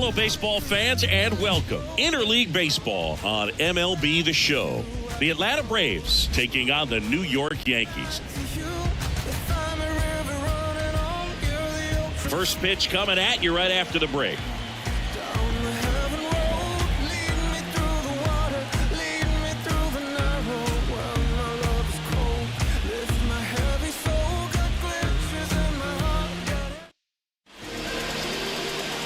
Hello, baseball fans, and welcome. Interleague Baseball on MLB The Show. The Atlanta Braves taking on the New York Yankees. First pitch coming at you right after the break.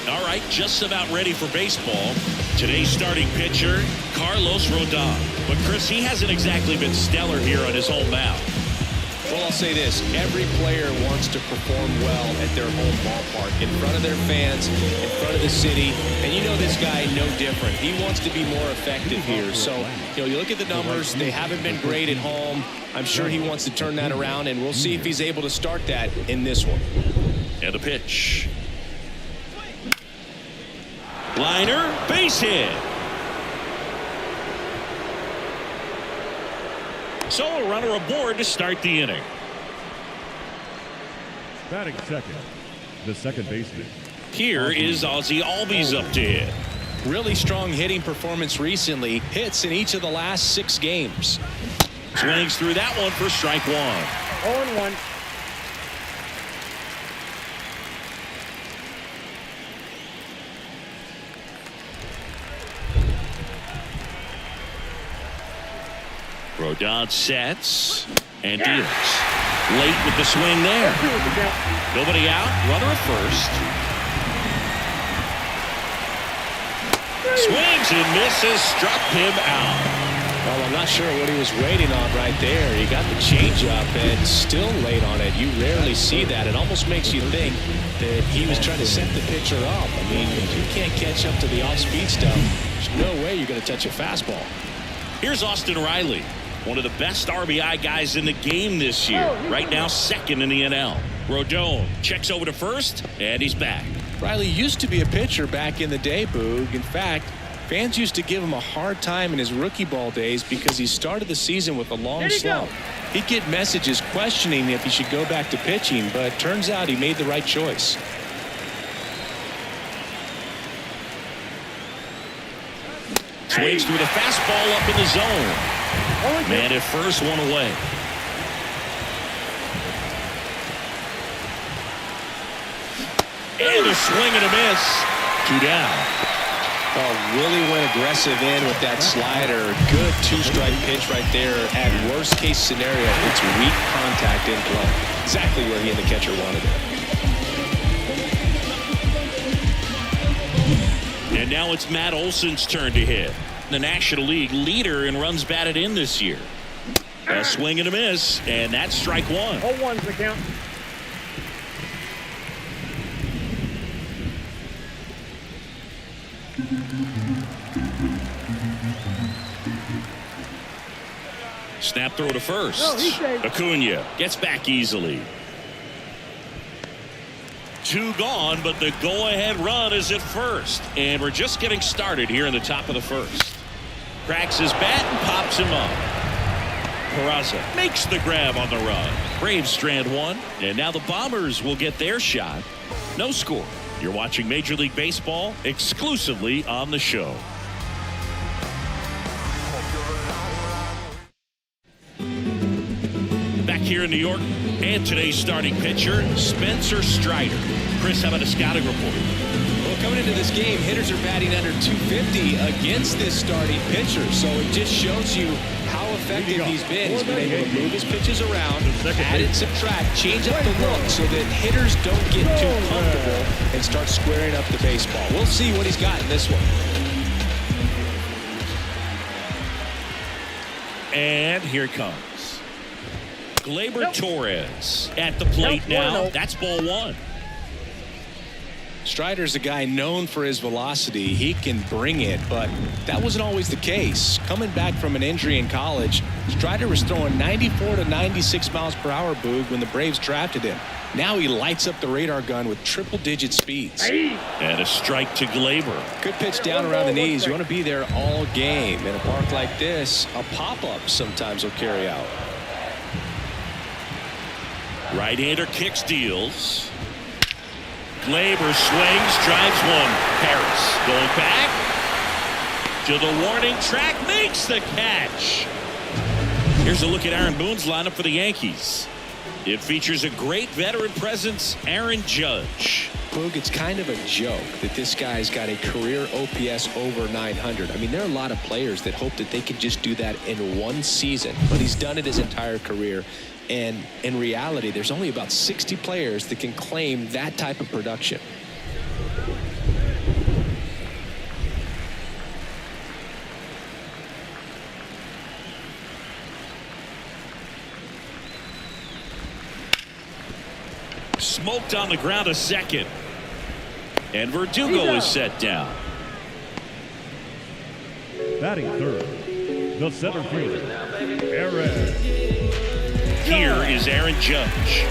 All right, just about ready for baseball. Today's starting pitcher, Carlos Rodon. But Chris, he hasn't exactly been stellar here on his home mound. Well, I'll say this. Every player wants to perform well at their home ballpark, in front of their fans, in front of the city. And you know this guy no different. He wants to be more effective here. So, you look at the numbers. They haven't been great at home. I'm sure he wants to turn that around, and we'll see if he's able to start that in this one. And the pitch. Liner, base hit. So a runner aboard to start the inning. Batting second, the second baseman. Here is Ozzie Albies up to hit. Really strong hitting performance recently. Hits in each of the last 6 games. Swings through that one for strike one. 0-1. Rodon sets and deals. Late with the swing there. Nobody out. Runner at first. Swings and misses. Struck him out. Well, I'm not sure what he was waiting on right there. He got the changeup and still late on it. You rarely see that. It almost makes you think that he was trying to set the pitcher up. I mean, if you can't catch up to the off-speed stuff, there's no way you're going to touch a fastball. Here's Austin Riley, one of the best RBI guys in the game this year. Right now, second in the NL. Rodon checks over to first, and he's back. Riley used to be a pitcher back in the day, Boog. In fact, fans used to give him a hard time in his rookie ball days because he started the season with a long slump. He'd get messages questioning if he should go back to pitching, but turns out he made the right choice. Swings through the fastball up in the zone. Man at first, one away. And a swing and a miss. 2 down. Oh, really went aggressive in with that slider. Good 2-strike pitch right there. At worst case scenario, it's weak contact in play. Exactly where he and the catcher wanted it. And now it's Matt Olson's turn to hit. The National League leader in runs batted in this year. A swing and a miss, and that's strike one. 0-1's the count. Snap throw to first. Acuna gets back easily. 2 gone, but the go-ahead run is at first. And we're just getting started here in the top of the first. Cracks his bat and pops him up. Peraza makes the grab on the run. Braves strand one, and now the Bombers will get their shot. No score. You're watching Major League Baseball exclusively on the show. Back here in New York, and today's starting pitcher, Spencer Strider. Chris, how about a scouting report? Well, coming into this game, hitters are batting under 250 against this starting pitcher. So it just shows you how effective he's been. He's been able to move his pitches around, add and subtract, change up the look so that hitters don't get too comfortable and start squaring up the baseball. We'll see what he's got in this one. And here it comes. Gleyber Torres at the plate now. That's ball one. Strider's a guy known for his velocity. He can bring it, but that wasn't always the case. Coming back from an injury in college, Strider was throwing 94 to 96 miles per hour, Boog, when the Braves drafted him. Now he lights up the radar gun with triple-digit speeds. And a strike to Gleyber. Good pitch down around the knees. You want to be there all game. In a park like this, a pop-up sometimes will carry out. Right-hander kicks, deals. Labor swings, drives one. Harris going back to the warning track, makes the catch. Here's a look at Aaron Boone's lineup for the Yankees. It features a great veteran presence, Aaron Judge. Boog, it's kind of a joke that this guy's got a career OPS over 900. I mean, there are a lot of players that hope that they can just do that in one season, but he's done it his entire career. And in reality, there's only about 60 players that can claim that type of production. Smoked on the ground a second. And Verdugo is set down. Batting third, the center fielder, Aaron. Here is Aaron Judge.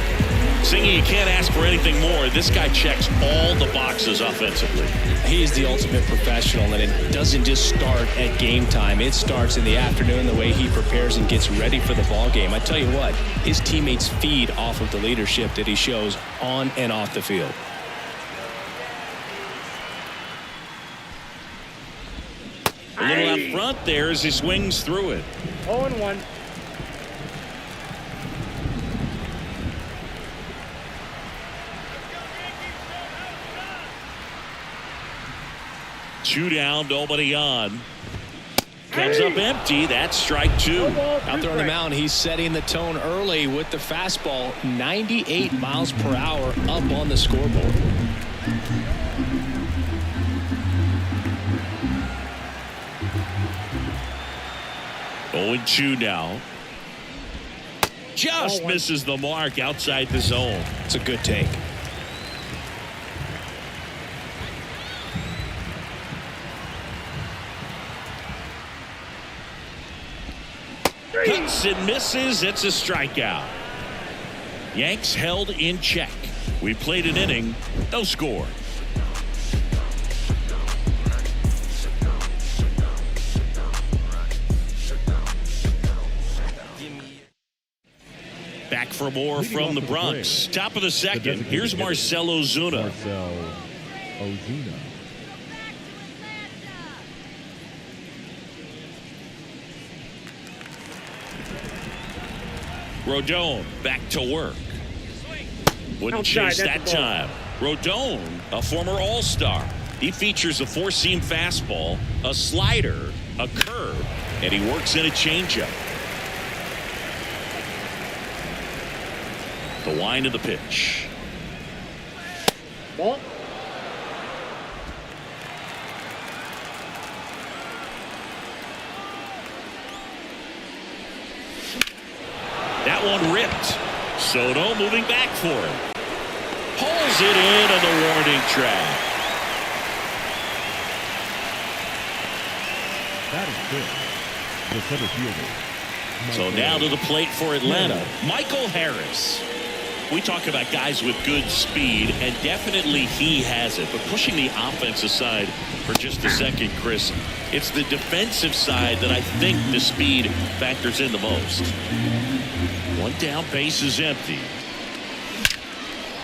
Singing, you can't ask for anything more. This guy checks all the boxes offensively. He's the ultimate professional, and it doesn't just start at game time. It starts in the afternoon, the way he prepares and gets ready for the ball game. I tell you what, his teammates feed off of the leadership that he shows on and off the field. A little out front there as he swings through it. 0-1. Two down, nobody on. Comes up empty. That's strike two. Out there on the mound, he's setting the tone early with the fastball. 98 miles per hour up on the scoreboard. Oh, 0-2 now. Just misses the mark outside the zone. It's a good take. Cuts and misses. It's a strikeout. Yanks held in check. We played an inning. No score. Back for more from the Bronx. Top of the second. Here's Marcell Ozuna. Marcell Ozuna. Rodon back to work. Wouldn't chase that time. Rodon, a former All-Star. He features a four-seam fastball, a slider, a curve, and he works in a changeup. The wind of the pitch. Ball. That one ripped. Soto moving back for it. Pulls it in on the warning track. Batting fifth, the center fielder. So now to the plate for Atlanta, Michael Harris. We talk about guys with good speed, and definitely he has it. But pushing the offense aside for just a second, Chris, it's the defensive side that I think the speed factors in the most. One down, base is empty.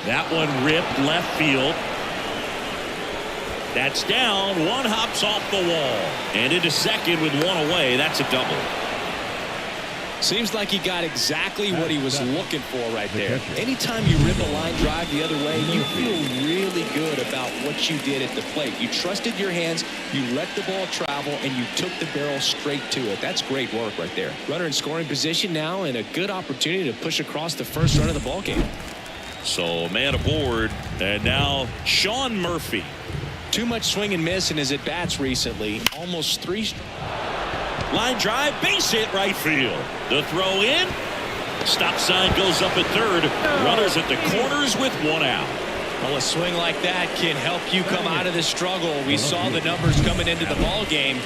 That one ripped left field. That's down. One hops off the wall. And into second with one away. That's a double. Seems like he got exactly what he was looking for right there. Anytime you rip a line drive the other way, you feel really good about what you did at the plate. You trusted your hands, you let the ball travel, and you took the barrel straight to it. That's great work right there. Runner in scoring position now, and a good opportunity to push across the first run of the ball game. So man aboard, and now Sean Murphy. Too much swing and miss in his at-bats recently. Almost three. Line drive, base hit right field. The throw in. Stop sign goes up at third. Runners at the corners with one out. Well, a swing like that can help you come out of the struggle. We saw the numbers coming into the ball game,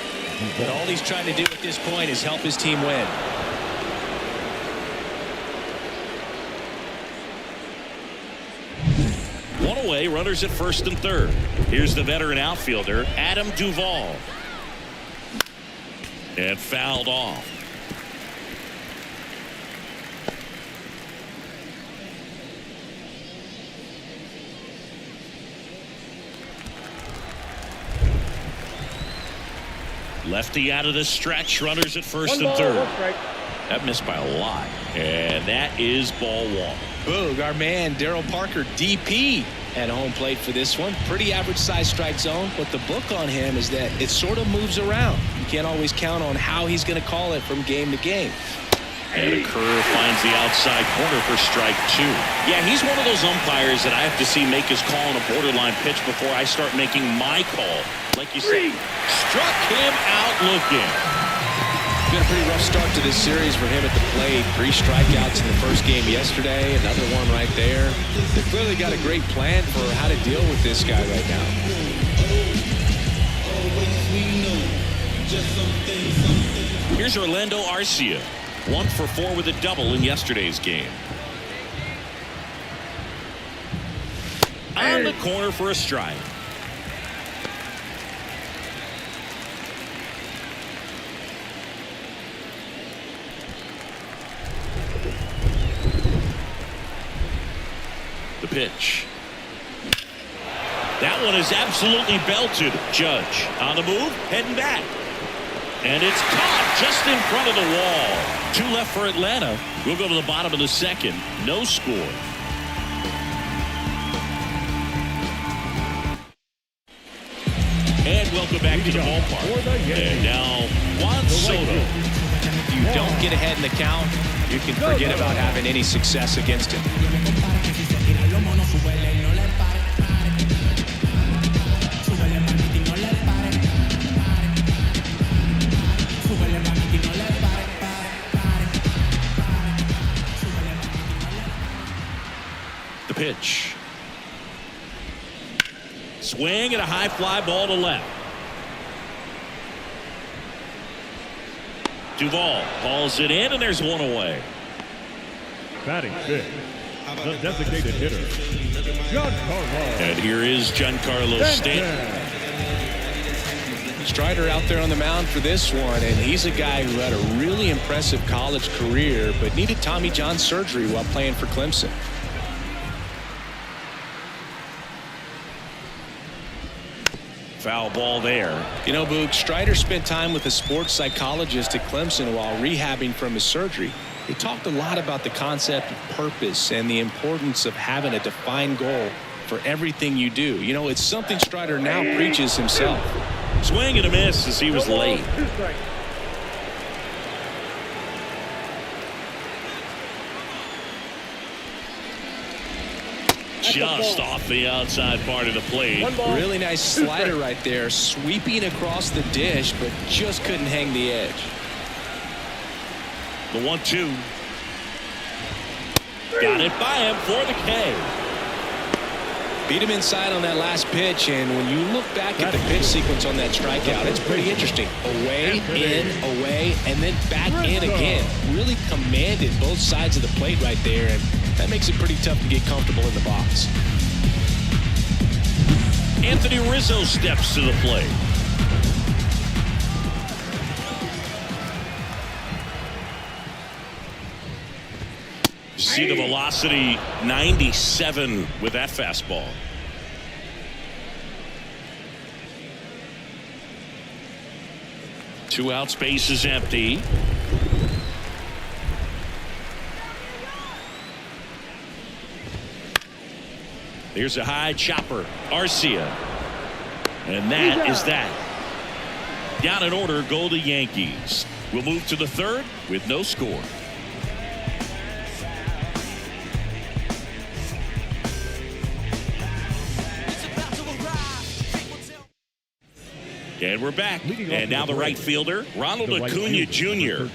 but all he's trying to do at this point is help his team win. One away, runners at first and third. Here's the veteran outfielder, Adam Duvall. And fouled off. Lefty out of the stretch. Runners at first and third. That missed by a lot. And that is ball one. Boog, our man Daryl Parker, DP, at home plate for this one. Pretty average size strike zone, but the book on him is that it sort of moves around. You can't always count on how he's going to call it from game to game. And a curve finds the outside corner for strike two. Yeah, he's one of those umpires that I have to see make his call on a borderline pitch before I start making my call. Like you said, struck him out looking. Been a pretty rough start to this series for him at the plate. 3 strikeouts in the first game yesterday, another one right there. They've clearly got a great plan for how to deal with this guy right now. Here's Orlando Arcia. 1 for 4 with a double in yesterday's game. On the corner for a strike. The pitch. That one is absolutely belted. Judge on the move, heading back. And it's caught just in front of the wall. 2 left for Atlanta. We'll go to the bottom of the second. No score. And welcome back to the ballpark. And now Juan Soto. If you don't get ahead in the count, you can forget about having any success against him. The pitch. Swing and a high fly ball to left. Duvall hauls it in, and there's one away. Batting fifth, the designated hitter, Giancarlo. And here is Giancarlo Stanton. Strider out there on the mound for this one, and he's a guy who had a really impressive college career but needed Tommy John surgery while playing for Clemson. Foul ball there. You know, Boog, Strider spent time with a sports psychologist at Clemson while rehabbing from his surgery. They talked a lot about the concept of purpose and the importance of having a defined goal for everything you do. You know, it's something Strider now preaches himself. Swing and a miss as he was late. Just off the outside part of the plate. Really nice slider right there, sweeping across the dish, but just couldn't hang the edge. The 1-2. Got it by him for the K. Beat him inside on that last pitch, and when you look back at the pitch sequence on that strikeout, it's pretty interesting. Away, in, away, and then back in again. Really commanded both sides of the plate right there, and that makes it pretty tough to get comfortable in the box. Anthony Rizzo steps to the plate. See the velocity, 97 with that fastball. Two out, space is empty. Here's a high chopper, Arcia. And that is that. Down in order go the Yankees. We'll move to the third with no score. And we're back. And now the right fielder, Ronald Acuna Jr.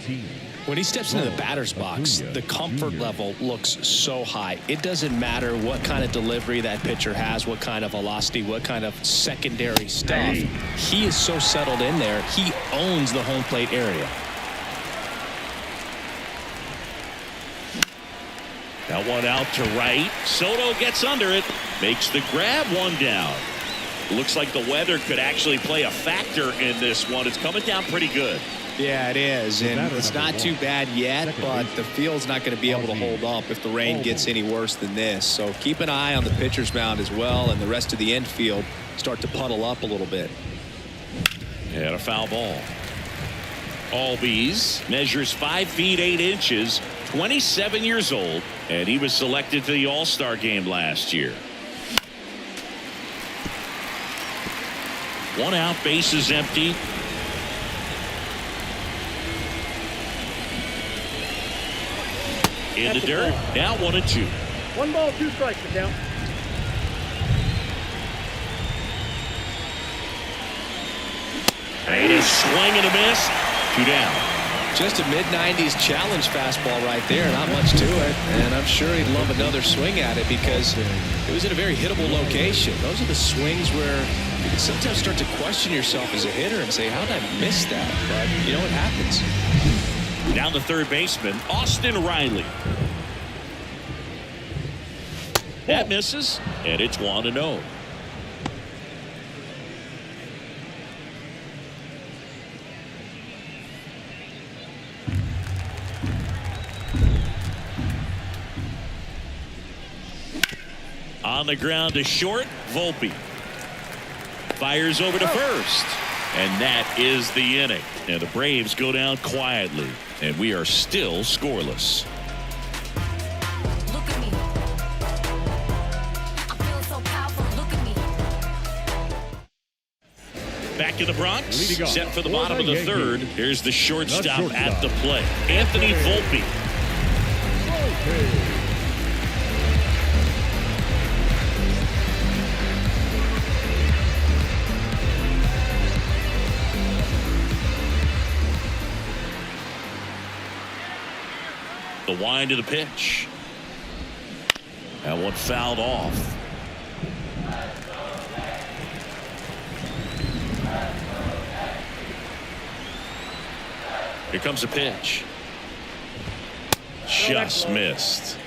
When he steps into the batter's box, the comfort level looks so high. It doesn't matter what kind of delivery that pitcher has, what kind of velocity, what kind of secondary stuff. He is so settled in there. He owns the home plate area. That one out to right. Soto gets under it, makes the grab, one down. Looks like the weather could actually play a factor in this one. It's coming down pretty good. Yeah, it is, and it's not too bad yet, but the field's not going to be able to hold up if the rain gets any worse than this. So keep an eye on the pitcher's mound as well, and the rest of the infield start to puddle up a little bit. And a foul ball. Albies measures 5 feet 8 inches, 27 years old, and he was selected for the All-Star game last year. 1 out, bases empty. In the dirt, now 1-2. 1 ball, 2 strikes, the count. And a swing and a miss. 2 down. Just a mid-90s challenge fastball right there. Not much to it. And I'm sure he'd love another swing at it because it was in a very hittable location. Those are the swings where you can sometimes start to question yourself as a hitter and say, how did I miss that? But, you know, it happens. Down the third baseman, Austin Riley. That misses, and it's 1-0. On the ground to short, Volpe. Fires over to first. And that is the inning. And the Braves go down quietly. And we are still scoreless. Look at me. I feel so powerful. Look at me. Back in the Bronx. Leading off Set for the for bottom the of the Yankees. third. Here's the shortstop shortstop. at the plate. Anthony Volpe. The wind of the pitch. That one fouled off. Here comes a pitch. Just missed.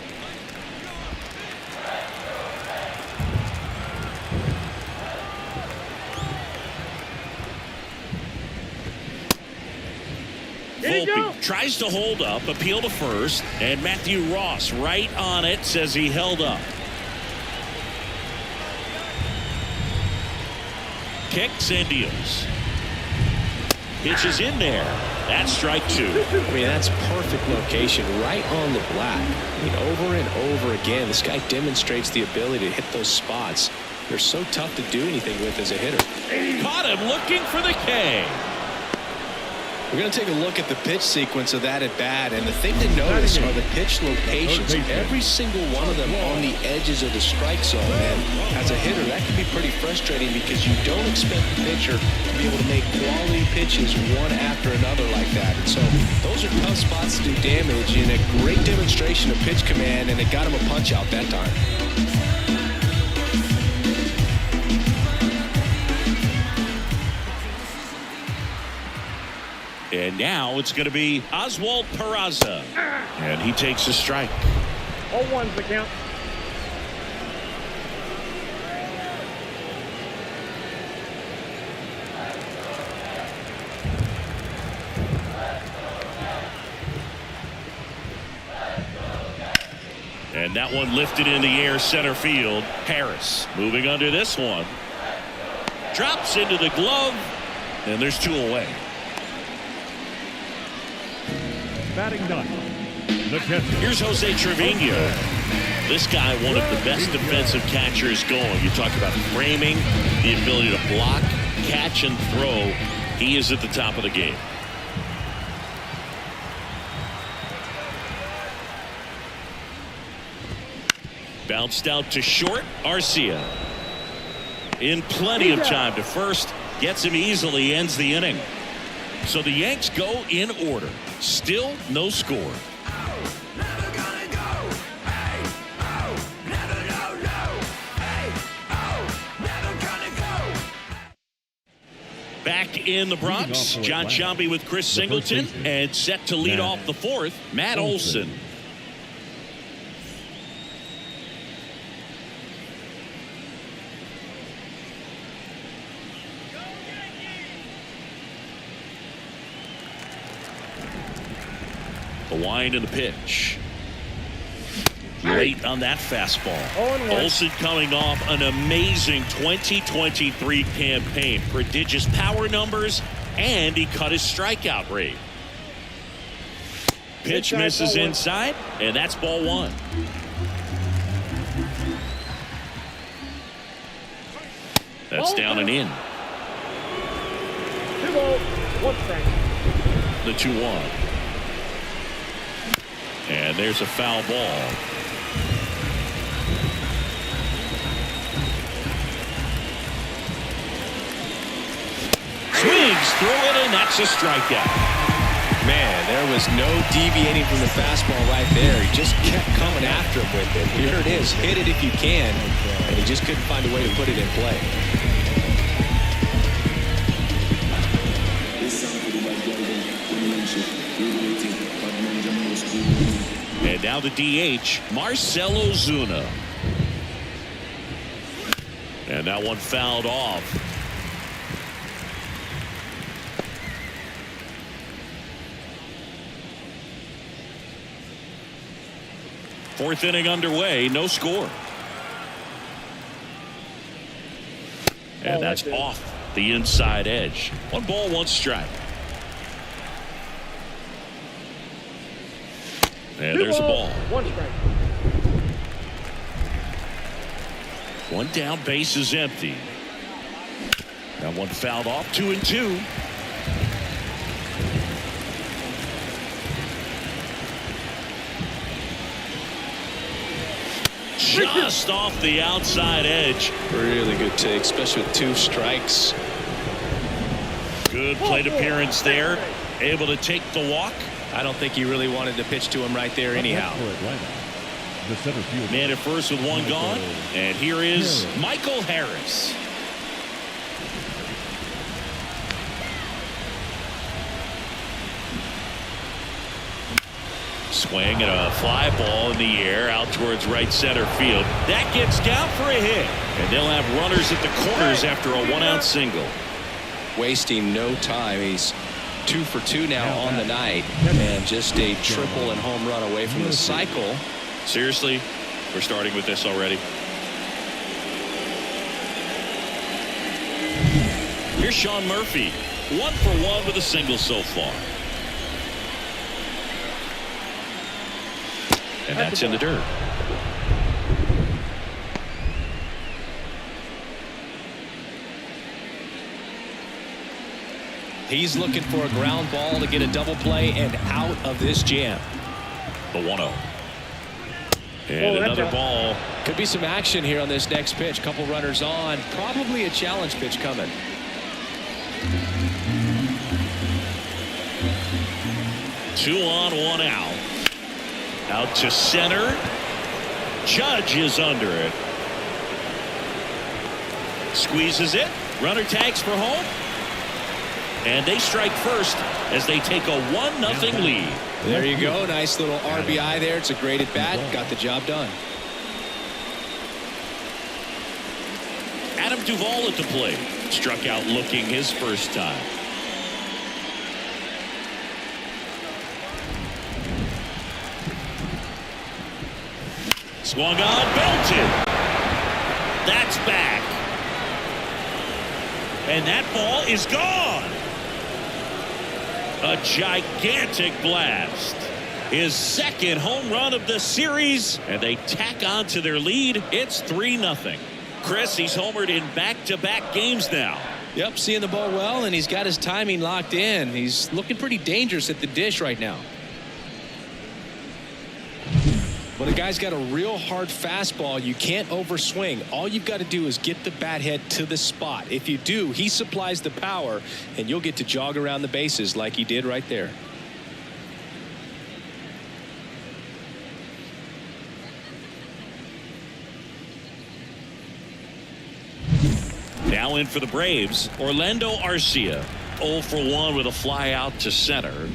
Volpe tries to hold up, appeal to first, and Matthew Ross right on it, says he held up. Kicks and deals. Pitches in there. That's strike 2. I mean, that's perfect location, right on the black. I mean, over and over again, this guy demonstrates the ability to hit those spots. They're so tough to do anything with as a hitter. Caught him looking for the K. We're going to take a look at the pitch sequence of that at bat, and the thing to notice are the pitch locations. Every single one of them on the edges of the strike zone. And as a hitter, that can be pretty frustrating because you don't expect the pitcher to be able to make quality pitches one after another like that. And so those are tough spots to do damage, and a great demonstration of pitch command, and it got him a punch out that time. And now it's going to be Oswald Peraza. And he takes a strike. 0-1's the count. And that one lifted in the air, center field. Harris moving under this one. Drops into the glove. And there's 2 away. Batting ninth, the catcher. Here's Jose Trevino. This guy, one of the best defensive catchers going. You talk about framing, the ability to block, catch, and throw. He is at the top of the game. Bounced out to short. Arcia in plenty of time to first. Gets him easily, ends the inning. So the Yanks go in order. Still no score. Back in the Bronx, John Sciambi with Chris Singleton, and set to lead off the fourth, Matt Olson. The wind and the pitch. Late on that fastball. Olson coming off an amazing 2023 campaign. Prodigious power numbers, and he cut his strikeout rate. Pitch Inside, misses ball one. inside, and that's ball one. That's Ball down two. and in. 2 balls, 1 strike. The 2-1. And there's a foul ball. Swings through it, and that's a strikeout. Man, there was no deviating from the fastball right there. He just kept coming after him with it. Here it is. Hit it if you can. And he just couldn't find a way to put it in play. And now the DH, Marcell Ozuna. And that one fouled off. Fourth inning underway, no score. And that's off the inside edge. 1 ball, 1 strike. And 2 there's a balls, ball. 1 strike. 1 down, base is empty. That one fouled off. 2-2. Just off the outside edge. Really good take, especially with 2 strikes. Good plate appearance there. Able to take the walk. I don't think he really wanted to pitch to him right there anyhow. The center fielder. Man at first with 1 gone. And here is Michael Harris. Swing and a fly ball in the air out towards right center field. That gets down for a hit. And they'll have runners at the corners after a 1-out single. Wasting no time. He's 2 for 2 now on the night. And just a triple and home run away from the cycle. Seriously, we're starting with this already. Here's Sean Murphy. 1 for 1 with a single so far. And that's in the dirt. He's looking for a ground ball to get a double play and out of this jam. The 1-0. And another ball. Could be some action here on this next pitch. Couple runners on. Probably a challenge pitch coming. Two on, 1 out. Out to center. Judge is under it. Squeezes it. Runner tags for home. And they strike first as they take a 1-0 lead. There you go. Nice little RBI there. It's a great at bat. Got the job done. Adam Duvall at the plate. Struck out looking his first time. Swung on, belted. That's back. And that ball is gone. A gigantic blast. His 2nd home run of the series. And they tack on to their lead. It's 3-0. Chris, he's homered in back-to-back games now. Yep, seeing the ball well, and he's got his timing locked in. He's looking pretty dangerous at the dish right now. When a guy's got a real hard fastball, you can't overswing. All you've got to do is get the bat head to the spot. If you do, he supplies the power, and you'll get to jog around the bases like he did right there. Now in for the Braves, Orlando Arcia. 0 for 1 with a fly out to center.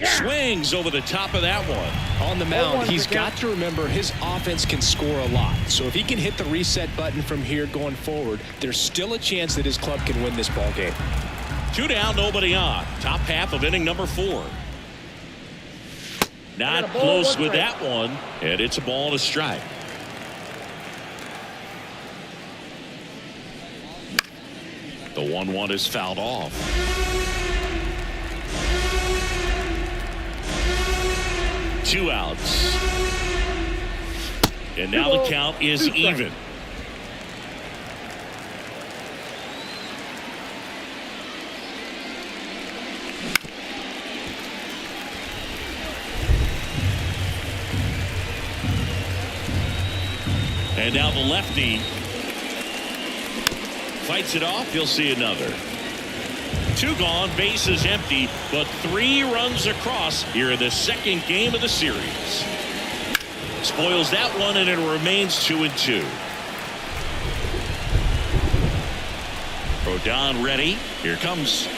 Swings over the top of that one. On the mound, he's got to remember his offense can score a lot. So if he can hit the reset button from here going forward, there's still a chance that his club can win this ball game. 2 down, nobody on. Top half of inning number 4. Not close with that one, and it's a ball and a strike. The 1-1 is fouled off. 2 outs. And now the count is even. And now the lefty fights it off. He'll see another. 2 gone, bases empty, but 3 runs across here in the second game of the series. Spoils that one, and it remains 2-2. Rodon ready. Here comes.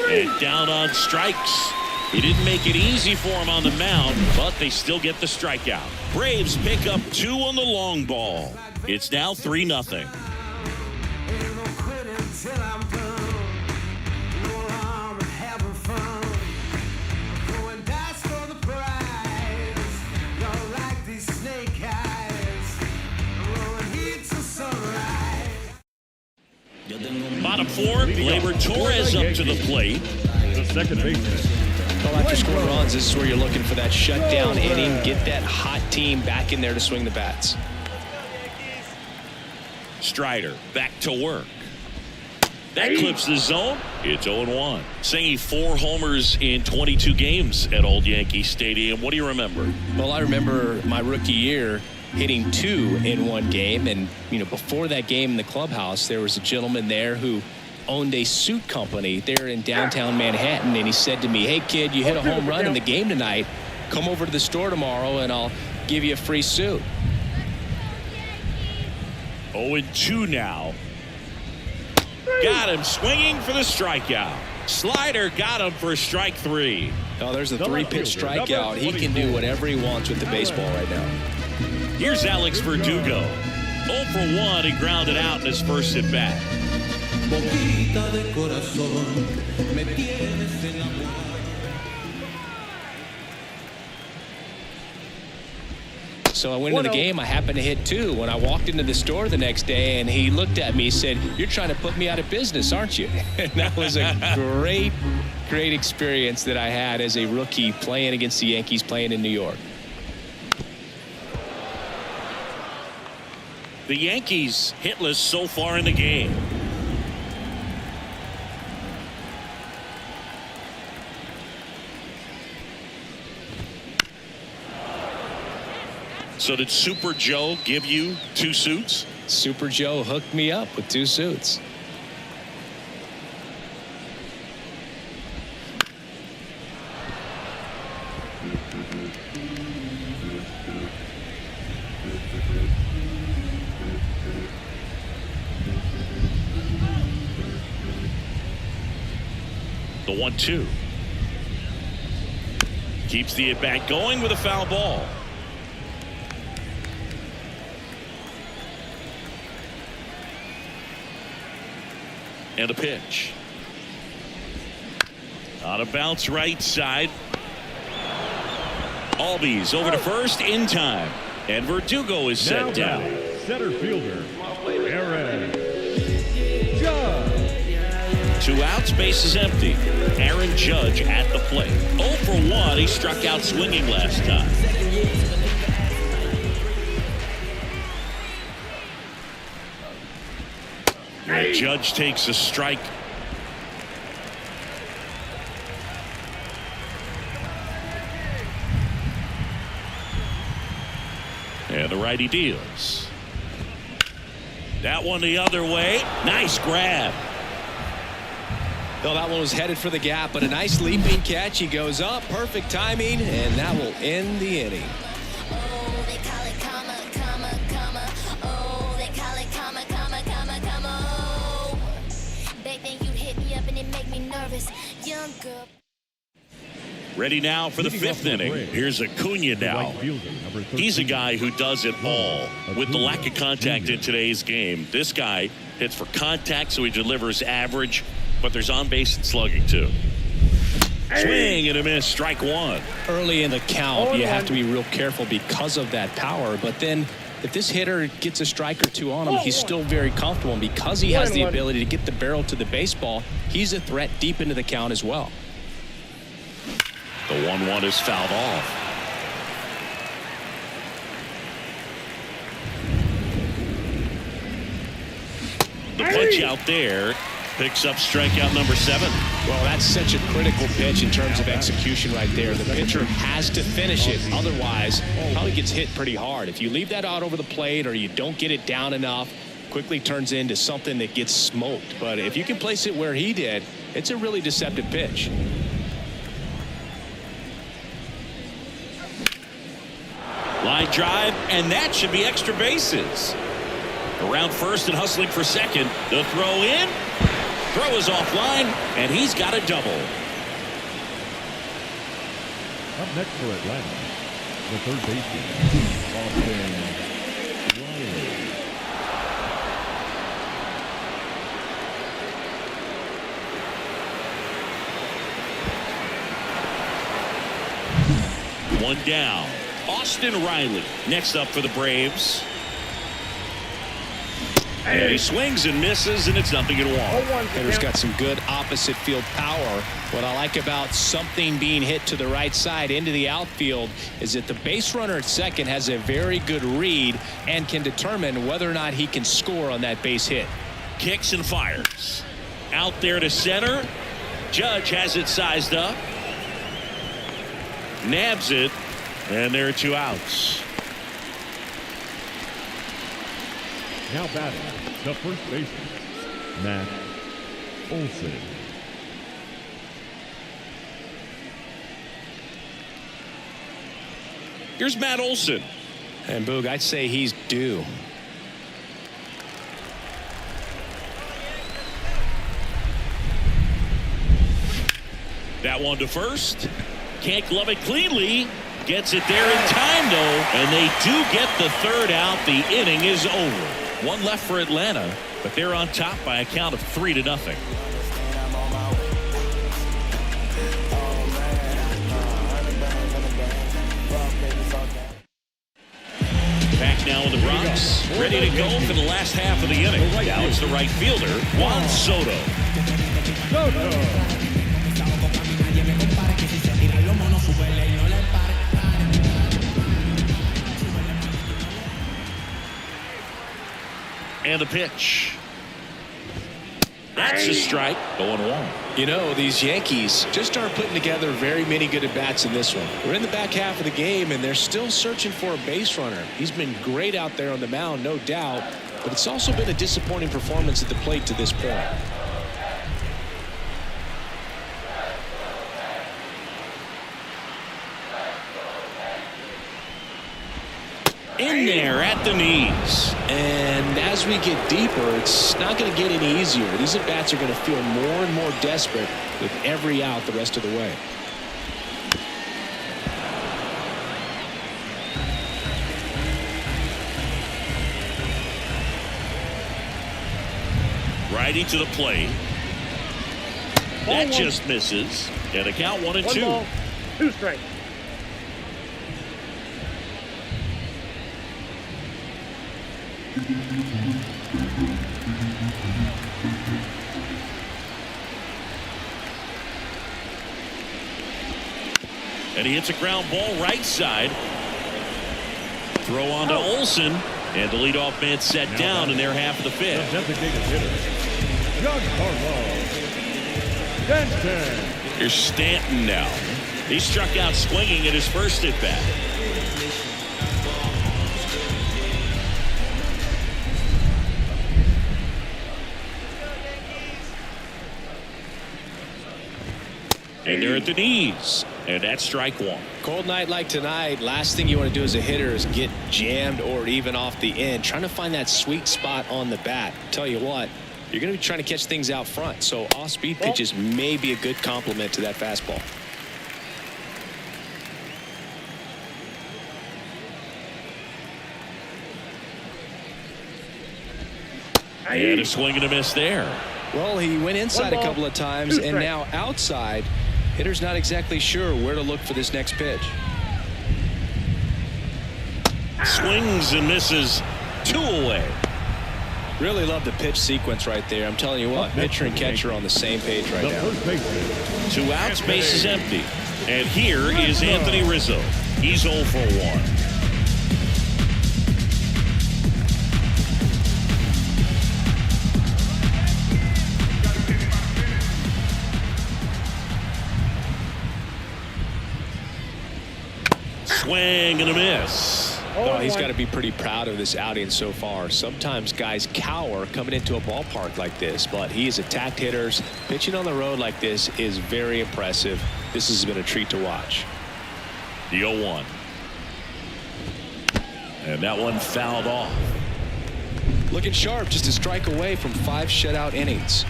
And down on strikes. He didn't make it easy for him on the mound, but they still get the strikeout. Braves pick up 2 on the long ball. It's now 3-0. Bottom 4, Gleyber Torres up to the plate. The second baseman. Well, after scoring runs, this is where you're looking for that shutdown inning. Get that hot team back in there to swing the bats. Strider back to work. That clips the zone. It's 0-1. Saying 4 homers in 22 games at Old Yankee Stadium. What do you remember? Well, I remember my rookie year hitting 2 in one game. And, before that game in the clubhouse, there was a gentleman there who owned a suit company there in downtown Manhattan. And he said to me, "Hey, kid, you hit a home run in the game tonight. Come over to the store tomorrow and I'll give you a free suit." 0-2 now. Got him swinging for the strikeout. Slider got him for strike 3. Oh, there's a 3-pitch strikeout. He can do whatever he wants with the baseball right now. Here's Alex Verdugo. 0 for 1. He grounded out in his first at bat. So I went into the game. I happened to hit 2 when I walked into the store the next day, and he looked at me and said, "You're trying to put me out of business, aren't you?" And that was a great experience that I had as a rookie playing against the Yankees, playing in New York. The Yankees hitless so far in the game. So did Super Joe give you 2 suits? Super Joe hooked me up with 2 suits. The 1-2. Keeps the at-bat going with a foul ball. And a pitch. On a bounce right side. Albies over to first in time. And Verdugo is set down. Center fielder, Aaron Judge. 2 outs, bases empty. Aaron Judge at the plate. 0 for 1. He struck out swinging last time. Judge takes a strike. And the righty deals. That one the other way. Nice grab. Well, that one was headed for the gap, but a nice leaping catch. He goes up, perfect timing, and that will end the inning. Oh, they call it karma, karma, karma. Oh, they call it karma, karma, karma, karma. Oh, back then you'd hit me up and it make me nervous. Young girl. Ready now for the 5th inning. Here's Acuna now. He's a guy who does it all. With the lack of contact in today's game, this guy hits for contact, so he delivers average, but there's on-base and slugging too. Swing and a miss, strike 1. Early in the count, you have to be real careful because of that power, but then if this hitter gets a strike or 2 on him, he's still very comfortable, and because he has the ability to get the barrel to the baseball, he's a threat deep into the count as well. The 1-1 is fouled off. The pitch out there picks up strikeout number 7. Well, that's such a critical pitch in terms of execution right there. The pitcher has to finish it. Otherwise, probably gets hit pretty hard. If you leave that out over the plate or you don't get it down enough, quickly turns into something that gets smoked. But if you can place it where he did, it's a really deceptive pitch. Line drive, and that should be extra bases. Around first and hustling for second. The throw in. Throw is offline, and he's got a double. Up next for Atlanta, the third baseman, Austin Riley. One down. Austin Riley next up for the Braves. And he swings and misses, and it's 0-1. Hitter's got some good opposite field power. What I like about something being hit to the right side into the outfield is that the base runner at second has a very good read and can determine whether or not he can score on that base hit. Kicks and fires. Out there to center. Judge has it sized up. Nabs it, and there are 2 outs. Now batting, the first baseman, Matt Olson. Here's Matt Olson. And Boog, I'd say he's due. That one to first. Can't glove it cleanly. Gets it there in time, though, and they do get the 3rd out. The inning is over. One left for Atlanta, but they're on top by a count of 3-0. Back now in the Bronx, ready to go for the last half of the inning. Now it's the right fielder, Juan Soto. And the pitch. That's a strike. 0-1. You know, these Yankees just aren't putting together very many good at-bats in this one. We're in the back half of the game, and they're still searching for a base runner. He's been great out there on the mound, no doubt, but it's also been a disappointing performance at the plate to this point. In there at the knees. And as we get deeper, it's not going to get any easier. These at-bats are going to feel more and more desperate with every out the rest of the way. Righty to the plate. That just misses. And a count 1-2. 1 ball, 2 strikes. And he hits a ground ball right side. Throw on to Olson. And the leadoff man set down in their half of the 5th. The designated hitter, Giancarlo Stanton. Here's Stanton now. He struck out swinging at his first at bat. And they're at the knees. And that's strike 1. Cold night like tonight, last thing you want to do as a hitter is get jammed or even off the end. Trying to find that sweet spot on the bat. Tell you what, you're going to be trying to catch things out front. So off-speed pitches may be a good complement to that fastball. And a swing and a miss there. Well, he went inside a couple of times, and now outside. Hitter's not exactly sure where to look for this next pitch. Swings and misses. 2 away. Really love the pitch sequence right there. I'm telling you what, pitcher and catcher on the same page right now. 2 outs, base is empty. And here is Anthony Rizzo. He's 0 for 1. Swing and a miss. Oh, he's got to be pretty proud of this outing so far. Sometimes guys cower coming into a ballpark like this, but he has attacked hitters. Pitching on the road like this is very impressive. This has been a treat to watch. The 0-1. And that one fouled off. Looking sharp, just a strike away from 5 shutout innings.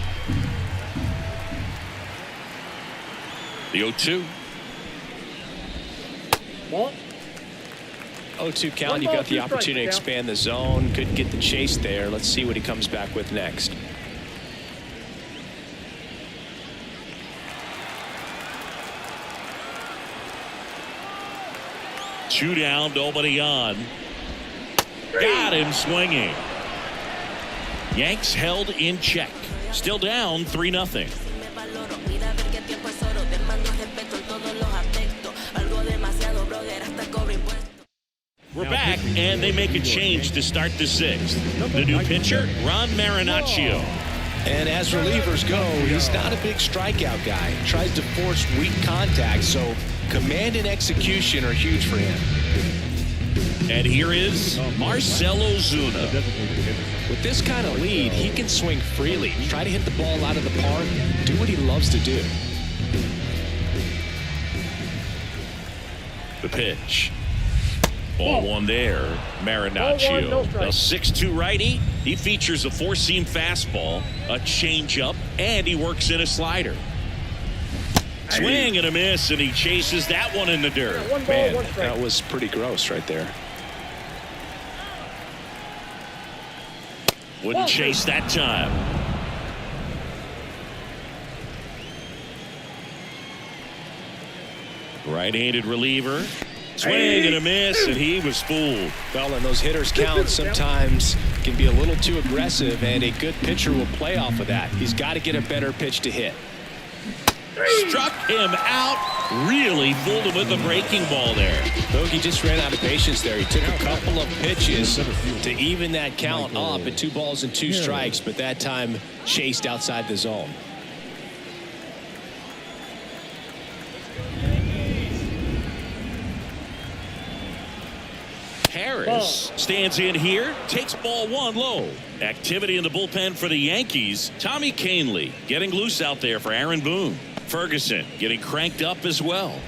The 0-2. Ball. 0-2 count. You got the opportunity to expand the zone. Couldn't get the chase there. Let's see what he comes back with next. Two down, nobody on. Got him swinging. Yanks held in check. Still down 3-0. We're back, and they make a change to start the 6th. The new pitcher, Ron Marinaccio. And as relievers go, he's not a big strikeout guy. Tries to force weak contact, so command and execution are huge for him. And here is Marcell Ozuna. With this kind of lead, he can swing freely, try to hit the ball out of the park, do what he loves to do. The pitch. Ball 1 there. Marinaccio, a 6'2 righty. He features a 4-seam fastball, a changeup, and he works in a slider. Swing and a miss, and he chases that one in the dirt. Man, that was pretty gross right there. Wouldn't chase that time. Right-handed reliever. Swing and a miss, and he was fooled. Well, and those hitters count sometimes can be a little too aggressive, and a good pitcher will play off of that. He's got to get a better pitch to hit. Struck him out. Really fooled him with the breaking ball there. Bogey just ran out of patience there. He took a couple of pitches to even that count up at 2 balls and 2 strikes, but that time chased outside the zone. Harris stands in here, takes ball 1 low. Activity in the bullpen for the Yankees. Tommy Kahnle getting loose out there for Aaron Boone. Ferguson getting cranked up as well.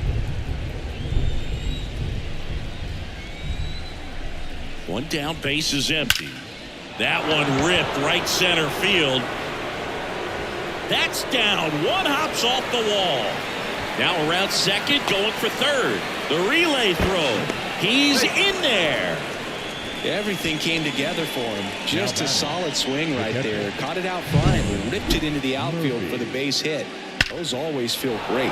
One down, base is empty. That one ripped right center field. That's down. One hops off the wall. Now around second, going for third. The relay throw. He's in there. Everything came together for him. Just a solid swing right there. Caught it out front and ripped it into the outfield for the base hit. Those always feel great.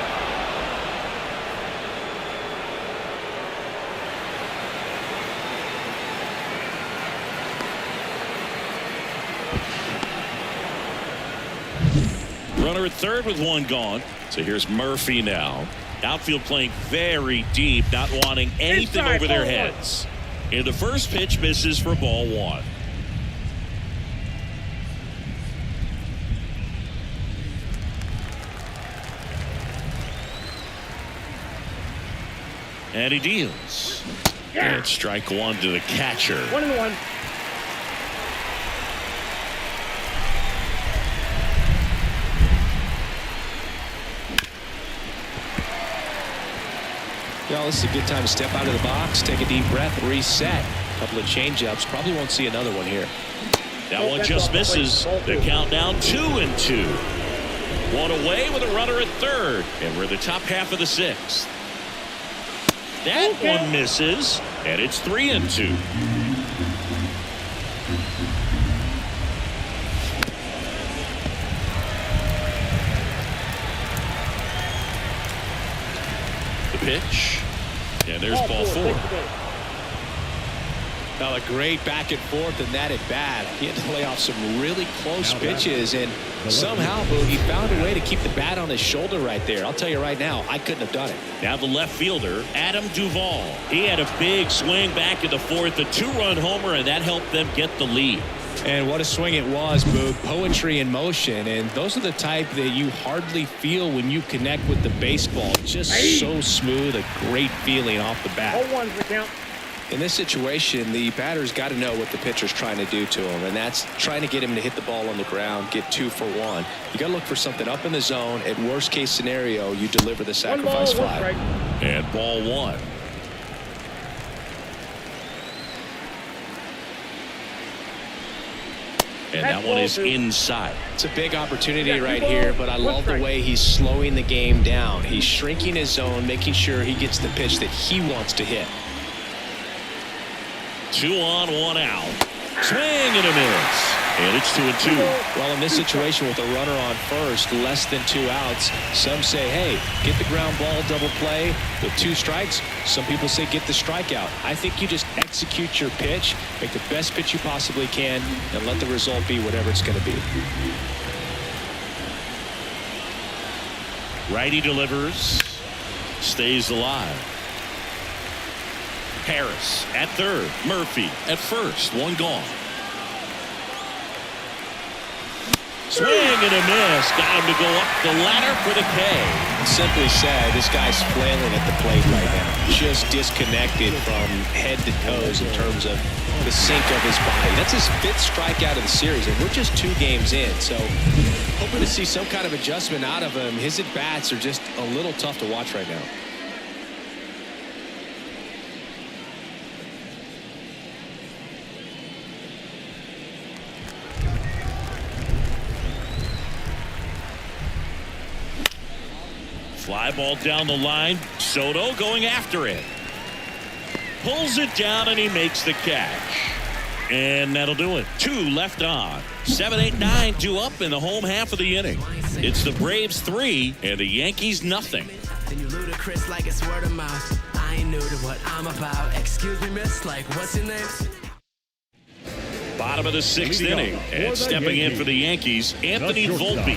Runner at third with 1 gone. So here's Murphy now. Outfield playing very deep, not wanting anything over their heads. And the first pitch misses for ball 1. And he deals. And strike 1 to the catcher. 1-1. Well, this is a good time to step out of the box, take a deep breath, reset. A couple of change-ups. Probably won't see another one here. That one just misses. The count down 2-2. One away with a runner at third. And we're in the top half of the 6th. That one misses. And it's 3-2. The pitch. And there's ball 4. Now a great back and forth, and that at bat. He had to lay off some really close pitches, and somehow Boogie found a way to keep the bat on his shoulder right there. I'll tell you right now, I couldn't have done it. Now the left fielder, Adam Duvall. He had a big swing back in the 4th, a 2-run homer, and that helped them get the lead. And what a swing it was, Boog. Poetry in motion. And those are the type that you hardly feel when you connect with the baseball. Just so smooth, a great feeling off the bat. 0-1's the count. In this situation, the batter's got to know what the pitcher's trying to do to him, and that's trying to get him to hit the ball on the ground, get 2 for 1. You got to look for something up in the zone. At worst case scenario, you deliver the sacrifice fly. And ball 1. And that one is inside. It's a big opportunity right here, but I love the way he's slowing the game down. He's shrinking his zone, making sure he gets the pitch that he wants to hit. 2 on, 1 out. Swing and a miss. And it's 2-2. Well, in this situation with a runner on first, less than 2 outs, some say, hey, get the ground ball, double play with 2 strikes. Some people say get the strikeout. I think you just execute your pitch, make the best pitch you possibly can, and let the result be whatever it's going to be. Righty delivers. Stays alive. Harris at third. Murphy at first. 1 gone. Swing and a miss. Got him to go up the ladder for the K. Simply said, this guy's flailing at the plate right now. Just disconnected from head to toes in terms of the sink of his body. That's his 5th strikeout of the series, and we're just 2 games in. So hoping to see some kind of adjustment out of him. His at-bats are just a little tough to watch right now. Fly ball down the line. Soto going after it. Pulls it down and he makes the catch. And that'll do it. 2 left on. 7, 8, 9 due up in the home half of the inning. It's the Braves 3 and the Yankees nothing. Then you ludicrous like it's word of mouth. I ain't new to what I'm about. Excuse me, miss, like what's your name? Bottom of the 6th inning. And stepping in for the Yankees, Anthony Volpe.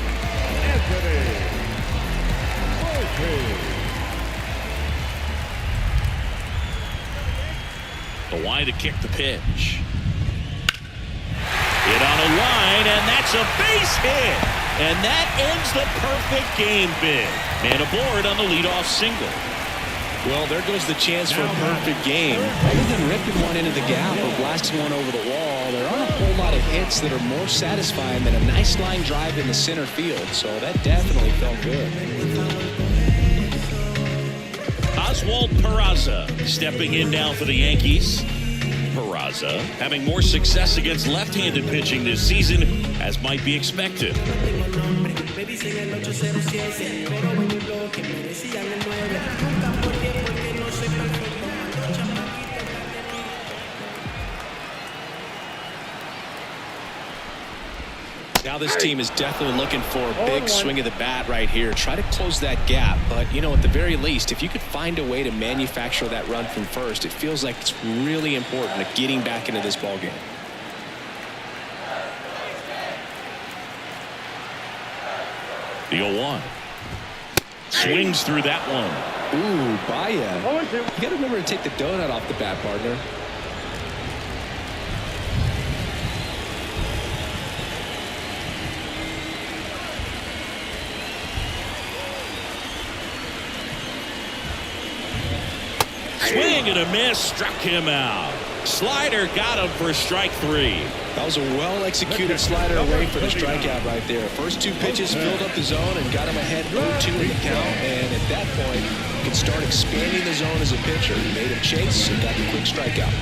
The wide to kick the pitch. Hit on a line, and that's a base hit. And that ends the perfect game bid. Man aboard on the leadoff single. Well, there goes the chance for a perfect game. Other than ripping one into the gap or blasting one over the wall, there aren't a whole lot of hits that are more satisfying than a nice line drive in the center field. So that definitely felt good. Oswald Peraza stepping in now for the Yankees. Peraza having more success against left-handed pitching this season, as might be expected. Now this team is definitely looking for a big swing of the bat right here. Try to close that gap. But, you know, at the very least, if you could find a way to manufacture that run from first, it feels like it's really important to getting back into this ballgame. The 0-1. Swings through that one. Ooh, Baya. You got to remember to take the donut off the bat, partner. Swing and a miss, struck him out. Slider got him for strike 3. That was a well-executed slider away for the strikeout right there. First 2 pitches filled up the zone and got him ahead 0-2 in the count. And at that point, you can start expanding the zone as a pitcher. He made him chase and got the quick strikeout.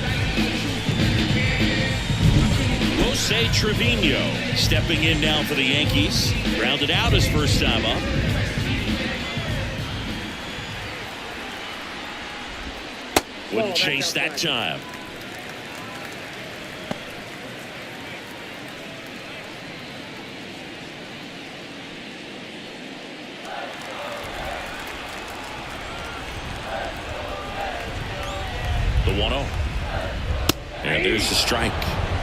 Jose Trevino stepping in now for the Yankees. Grounded out his first time up. Wouldn't chase that time. The 1-0. And there's the strike.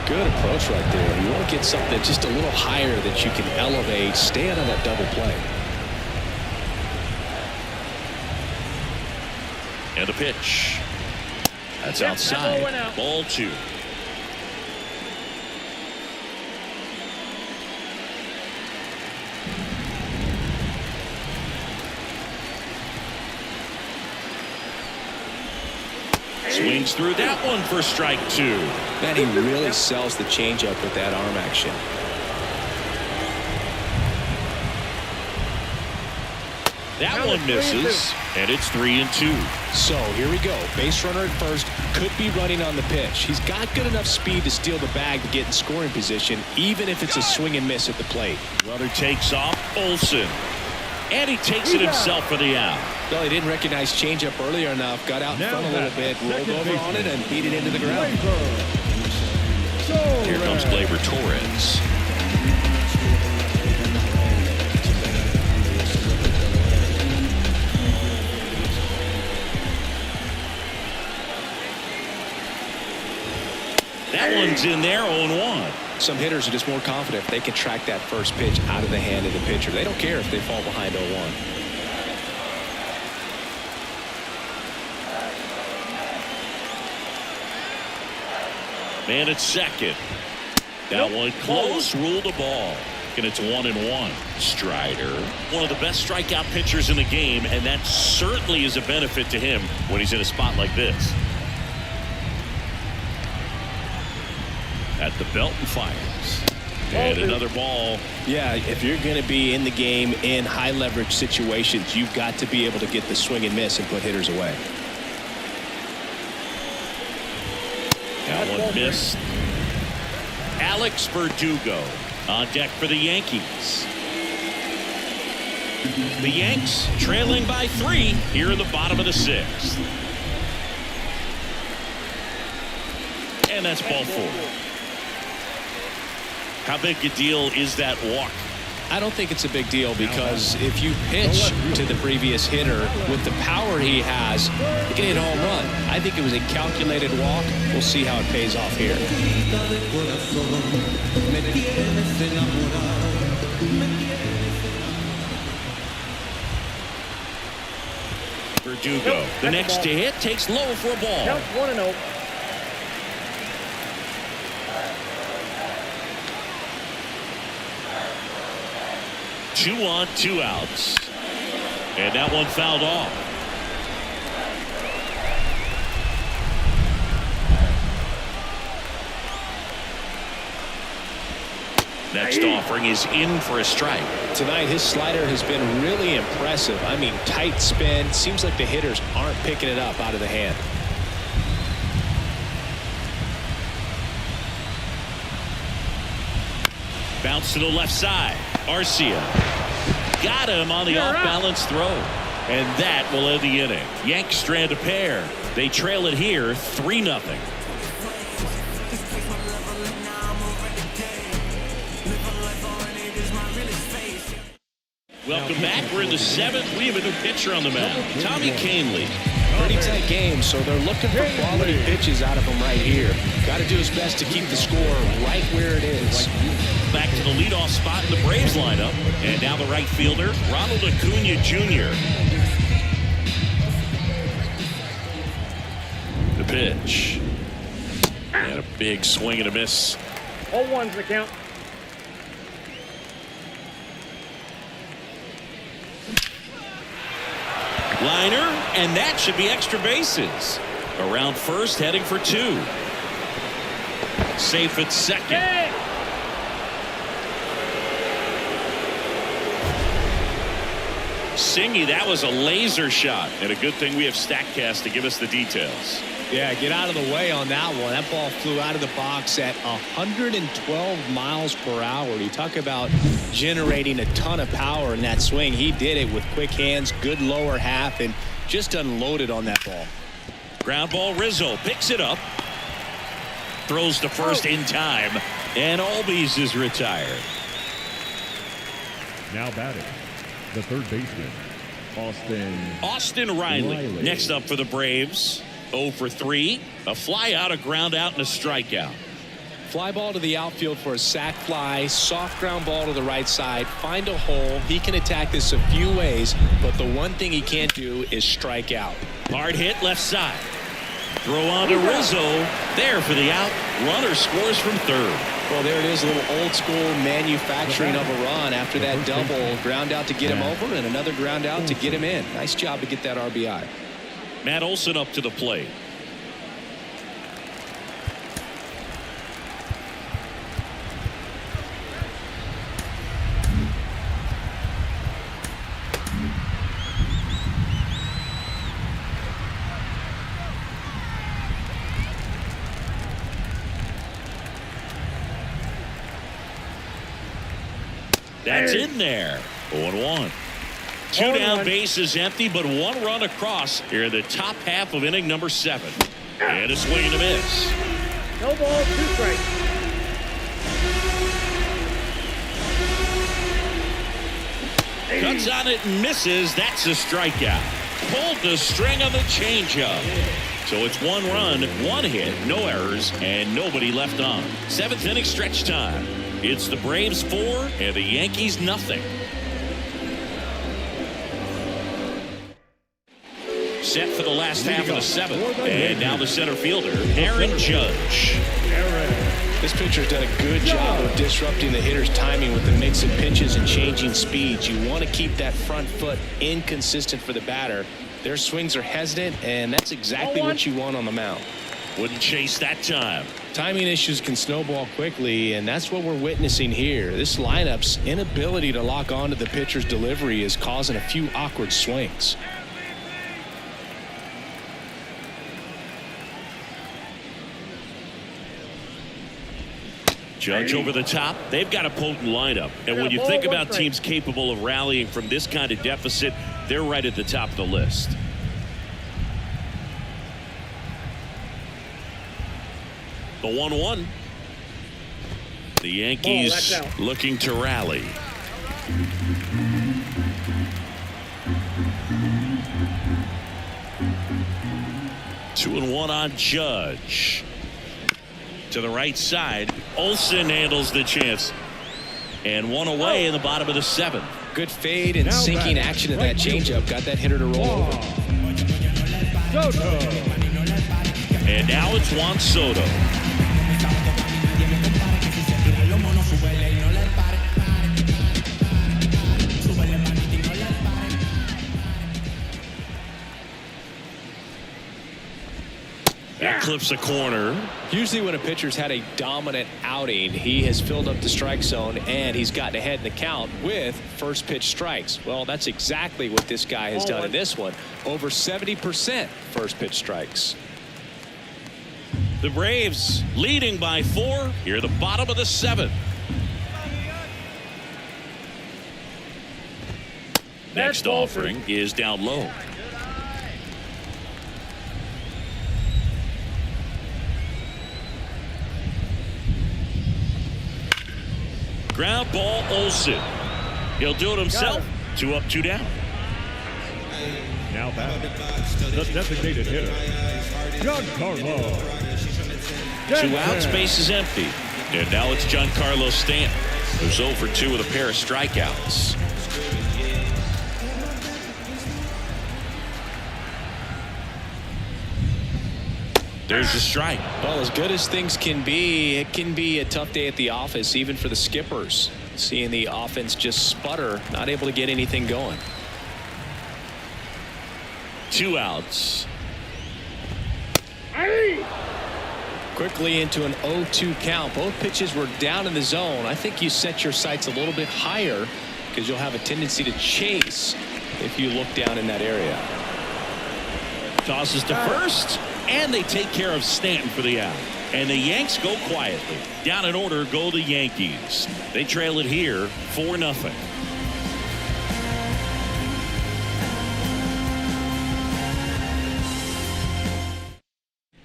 Good approach right there. You want to get something just a little higher that you can elevate. Stay out of that double play. And the pitch. That's outside. Ball 2. Swings through that one for strike 2. Man, he really sells the changeup with that arm action. That one misses, and it's 3-2. So here we go. Base runner at first, could be running on the pitch. He's got good enough speed to steal the bag to get in scoring position, even if it's a swing and miss at the plate. Runner takes off. Olsen. And he takes it himself for the out. Well, he didn't recognize changeup earlier enough. Got out in front a little bit, rolled over on it, and beat it into the ground. Here comes Gleyber Torres. That one's in there, 0-1. Some hitters are just more confident if they can track that first pitch out of the hand of the pitcher. They don't care if they fall behind 0-1. Man at second. That one close, ruled the ball. And it's 1-1. Strider, one of the best strikeout pitchers in the game, and that certainly is a benefit to him when he's in a spot like this. At the belt and fires. And another ball. Yeah, if you're going to be in the game in high leverage situations, you've got to be able to get the swing and miss and put hitters away. That one missed. Alex Verdugo on deck for the Yankees. The Yanks trailing by 3 here in the bottom of the 6th. And that's ball 4. How big a deal is that walk? I don't think it's a big deal because if you pitch to the previous hitter with the power he has, you can hit a home run. I think it was a calculated walk. We'll see how it pays off here. Verdugo, the next to hit, takes low for a ball. Count 1-0. Two on, 2 outs. And that one fouled off. Next offering is in for a strike. Tonight, his slider has been really impressive. I mean, tight spin. Seems like the hitters aren't picking it up out of the hand. Bounce to the left side. Arcia got him on the off-balance throw. And that will end the inning. Yanks strand a pair. They trail it here 3-0. Welcome back. We're in the 7th. We have a new pitcher on the mound. Tommy Kahnle. Pretty tight game, so they're looking for quality pitches out of him right here. Got to do his best to keep the score right where it is. Back to the leadoff spot in the Braves lineup. And now the right fielder, Ronald Acuna Jr. The pitch. And a big swing and a miss. 0-1's the count. Liner, and that should be extra bases. Around first, heading for 2. Safe at second. Hey! Singy, that was a laser shot. And a good thing we have StatCast to give us the details. Yeah, get out of the way on that one. That ball flew out of the box at 112 miles per hour. You talk about generating a ton of power in that swing. He did it with quick hands, good lower half, and just unloaded on that ball. Ground ball, Rizzo picks it up. Throws to first in time. And Albies is retired. Now batting, the third baseman, Austin Riley. Next up for the Braves. 0 for 3. A fly out, a ground out, and a strikeout. Fly ball to the outfield for a sac fly. Soft ground ball to the right side. Find a hole. He can attack this a few ways, but the one thing he can't do is strike out. Hard hit left side. Throw on to Rizzo. There for the out. Runner scores from third. Well, there it is, a little old school manufacturing of a run after that double. Ground out to get him over and another ground out to get him in. Nice job to get that RBI. Matt Olson up to the plate. That's in there. 0-1. Two down, bases empty, but one run across here in the top half of inning number 7. And a swing and a miss. No ball, 2 strikes. Cuts on it and misses. That's a strikeout. Pulled the string on the changeup. So it's 1 run, 1 hit, no errors, and nobody left on. 7th inning stretch time. It's the Braves 4 and the Yankees nothing. Set for the last half of the 7th. And now the center fielder, Aaron Judge. This pitcher's done a good job of disrupting the hitter's timing with the mix of pitches and changing speeds. You want to keep that front foot inconsistent for the batter. Their swings are hesitant, and that's exactly what you want on the mound. Wouldn't chase that time. Timing issues can snowball quickly, and that's what we're witnessing here. This lineup's inability to lock onto the pitcher's delivery is causing a few awkward swings. Judge over the top. They've got a potent lineup. And when you think about teams capable of rallying from this kind of deficit, they're right at the top of the list. The 1-1. The Yankees looking to rally. Two and 1 on Judge. To the right side. Olsen handles the chance. And 1 away in the bottom of the 7th. Good fade and sinking action of that changeup. Got that hitter to roll. And now it's Juan Soto. That clips a corner. Usually when a pitcher's had a dominant outing, he has filled up the strike zone and he's gotten ahead in the count with first pitch strikes. Well, that's exactly what this guy has done in this one. Over 70% first pitch strikes. The Braves leading by 4 here at the bottom of the 7th. Next offering is down low. Ground ball, Olsen. He'll do it himself. 2 up, 2 down. Now back, the designated hitter, Giancarlo. 2 outs, base is empty. And now it's Giancarlo Stanton, who's 0 for 2 with a pair of strikeouts. There's the strike. Well, as good as things can be, it can be a tough day at the office, even for the skippers. Seeing the offense just sputter, not able to get anything going. 2 outs. Quickly into an 0-2 count. Both pitches were down in the zone. I think you set your sights a little bit higher because you'll have a tendency to chase if you look down in that area. Tosses to first, and they take care of Stanton for the out. And the Yanks go quietly. Down in order go the Yankees. They trail it here 4-0.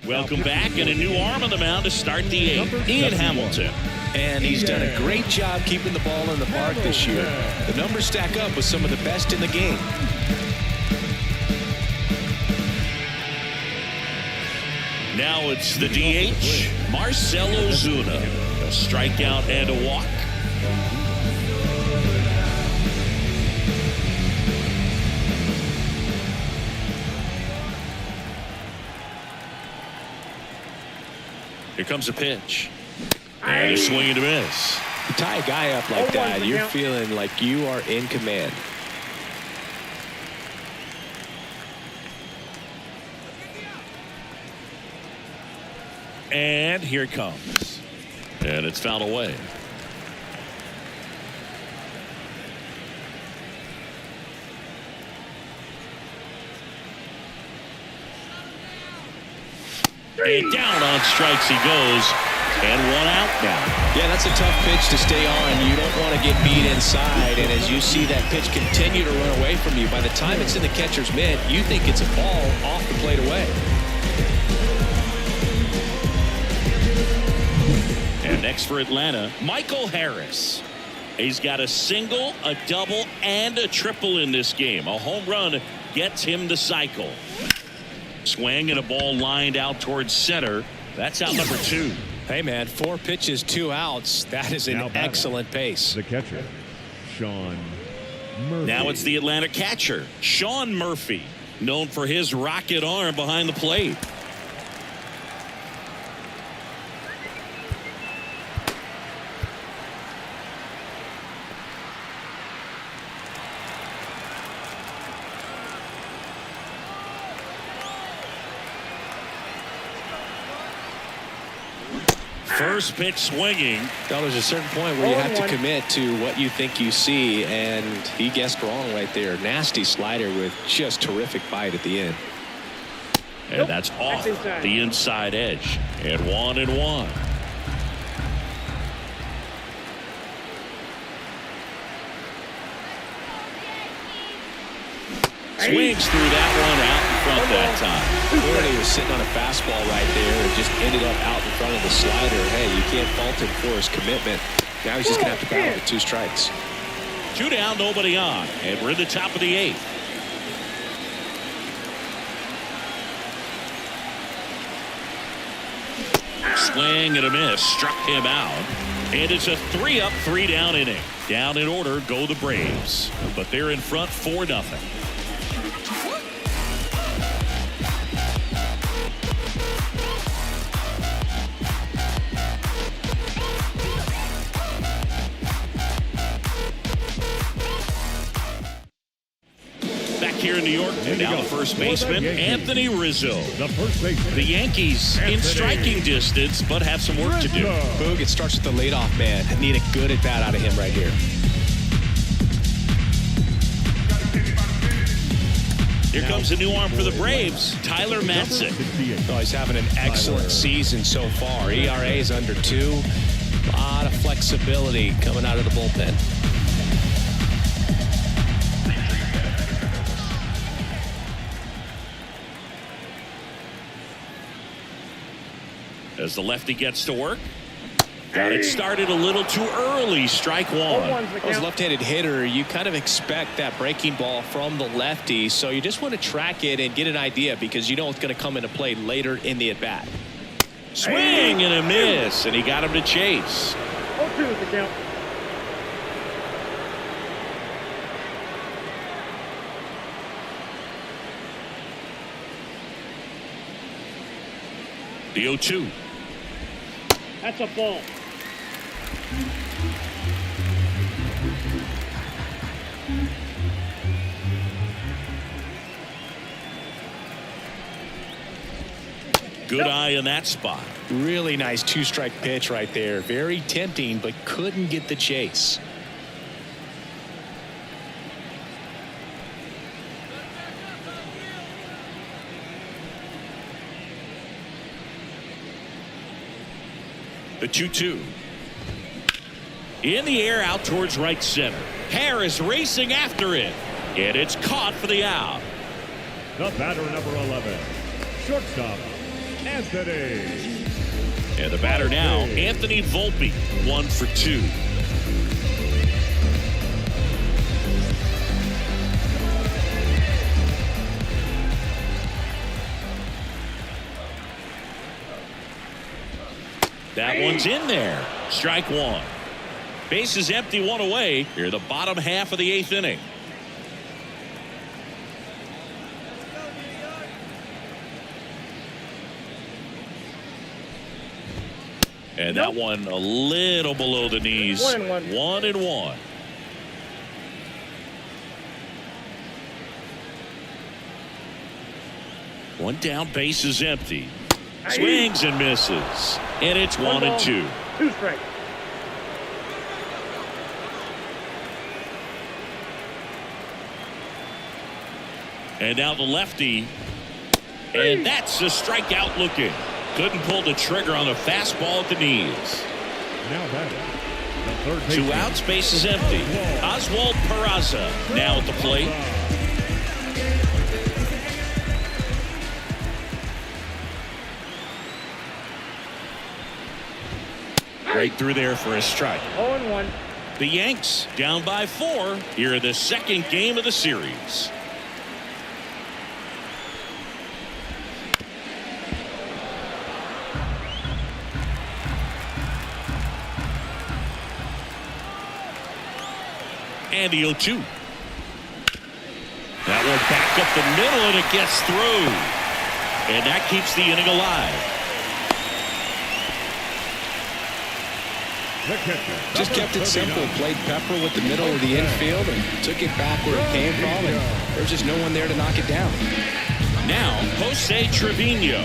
Welcome back, and a new arm on the mound to start the 8th. Ian Hamilton. And he's done a great job keeping the ball in the park this year. The numbers stack up with some of the best in the game. Now it's the DH, Marcell Ozuna. A strikeout and a walk. Here comes a pitch. And a swing and a miss. You tie a guy up like that, you're feeling like you are in command. And here it comes. And it's fouled away. And down on strikes he goes. And one out now. Yeah, that's a tough pitch to stay on. You don't want to get beat inside. And as you see that pitch continue to run away from you, by the time it's in the catcher's mitt, you think it's a ball off the plate away. And next for Atlanta, Michael Harris. He's got a single, a double, and a triple in this game. A home run gets him the cycle. Swing and a ball lined out towards center. That's out number 2. Hey, man, 4 pitches, 2 outs. That is an excellent pace. The catcher, Sean Murphy. Now it's the Atlanta catcher, Sean Murphy, known for his rocket arm behind the plate. First pitch swinging. Well, there's a certain point where you have to commit to what you think you see, and he guessed wrong right there. Nasty slider with just terrific bite at the end. And that's off the inside edge. And 1-1. Swings through that one out in front that time. Clearly he was sitting on a fastball right there and just ended up out in front of the slider. Hey, you can't fault him for his commitment. Now he's just going to have to battle with 2 strikes. 2 down, nobody on. And we're in the top of the 8th. Swing and a miss. Struck him out. And it's a 3-up, 3-down inning. Down in order go the Braves. But they're in front 4-0. Here in New York, now the first baseman, Anthony Rizzo. The first baseman. The Yankees in striking distance, but have some work to do. Boog, it starts with the leadoff man. Need a good at bat out of him right here. Here comes a new arm for the Braves, Tyler Matzik. Oh, he's having an excellent season so far. ERA is under 2. A lot of flexibility coming out of the bullpen. As the lefty gets to work. Got it started a little too early. Strike 1. As a left-handed hitter, you kind of expect that breaking ball from the lefty, so you just want to track it and get an idea because you know it's going to come into play later in the at-bat. Swing and a miss, and he got him to chase. 0-2 is the count. The 0-2. That's a ball. Good eye in that spot. Really nice 2-strike pitch right there. Very tempting, but couldn't get the chase. The 2-2. In the air out towards right center. Harris racing after it. And it's caught for the out. The batter, number 11. Shortstop, Anthony. And the batter now, Anthony Volpe. 1 for 2. That one's in there. Strike 1. Bases empty, 1 away. Here the bottom half of the 8th inning. And that one a little below the knees. 1-1. 1-1. One down, base is empty. Swings and misses. And it's 1-2. 2 strikes. And now the lefty. And that's a strikeout looking. Couldn't pull the trigger on a fastball at the knees. Now batting, the third 2 baseman, outs, base is empty. Oswald Peraza now at the plate. Right through there for a strike. 0-1. The Yanks down by 4 here in the second game of the series. And the 0-2. That one back up the middle, and it gets through. And that keeps the inning alive. the catcher. Just kept it simple. Played Pepper with the middle of the infield and took it back where it came from. And there's just no one there to knock it down. Now, Jose Trevino.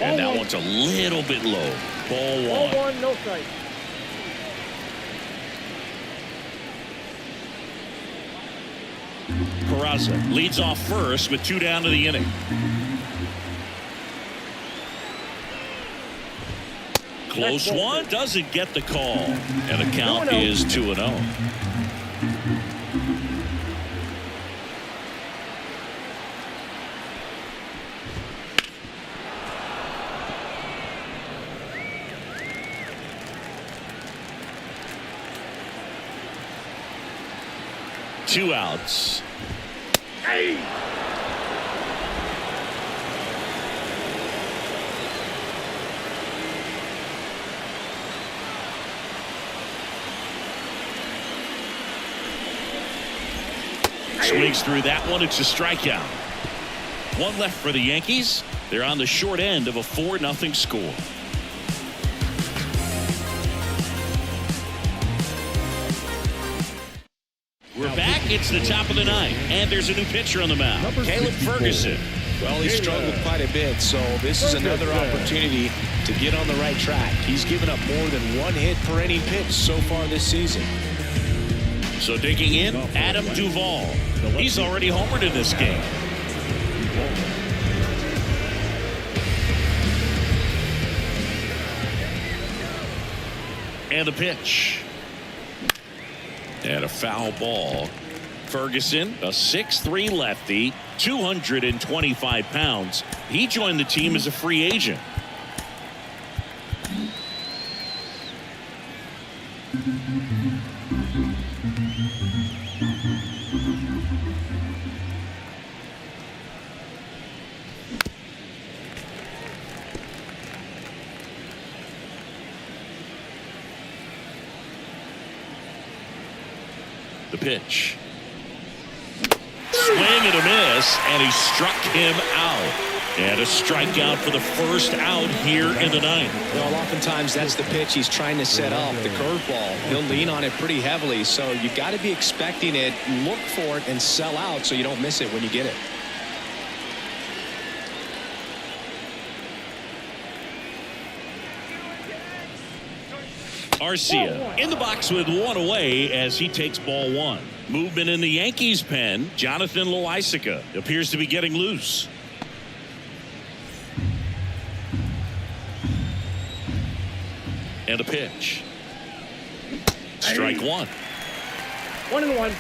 And that one's a little bit low. Ball 1. 0-1, no strike. Peraza leads off first with 2 down to the inning. Close one, doesn't get the call. And the count is 2-0. Two outs. Hey! Swings through that one. It's a strikeout. 1 left for the Yankees. They're on the short end of a 4-0 score. We're back. It's the top of the 9th, and there's a new pitcher on the mound. Caleb Ferguson. Well, he struggled quite a bit, so this is another opportunity to get on the right track. He's given up more than 1 hit per inning pitch so far this season. So digging in, Adam Duvall. He's already homered in this game. And the pitch. And a foul ball. Ferguson, a 6'3" lefty, 225 pounds. He joined the team as a free agent. The pitch. Swing and a miss, and he struck him out. And a strikeout for the first out here in the 9th. Well, oftentimes that's the pitch he's trying to set up, the curveball. He'll lean on it pretty heavily, so you got to be expecting it, look for it, and sell out so you don't miss it when you get it. Arcia in the box with 1 away as he takes ball 1. Movement in the Yankees pen. Jonathan Loaisiga appears to be getting loose. And a pitch. Strike 1. 1-1.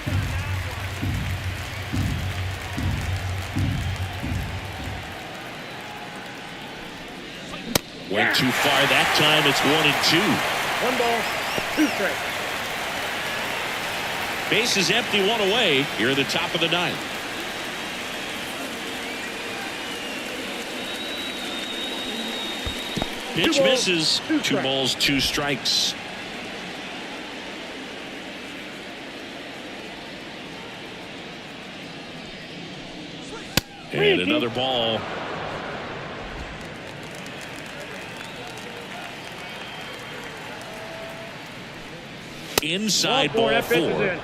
Went too far that time. It's 1-2. 1 ball, 2 strikes. Base is empty, 1 away here at the top of the 9th. Pitch misses. 2 balls, 2 strikes. And another ball. Inside ball 4.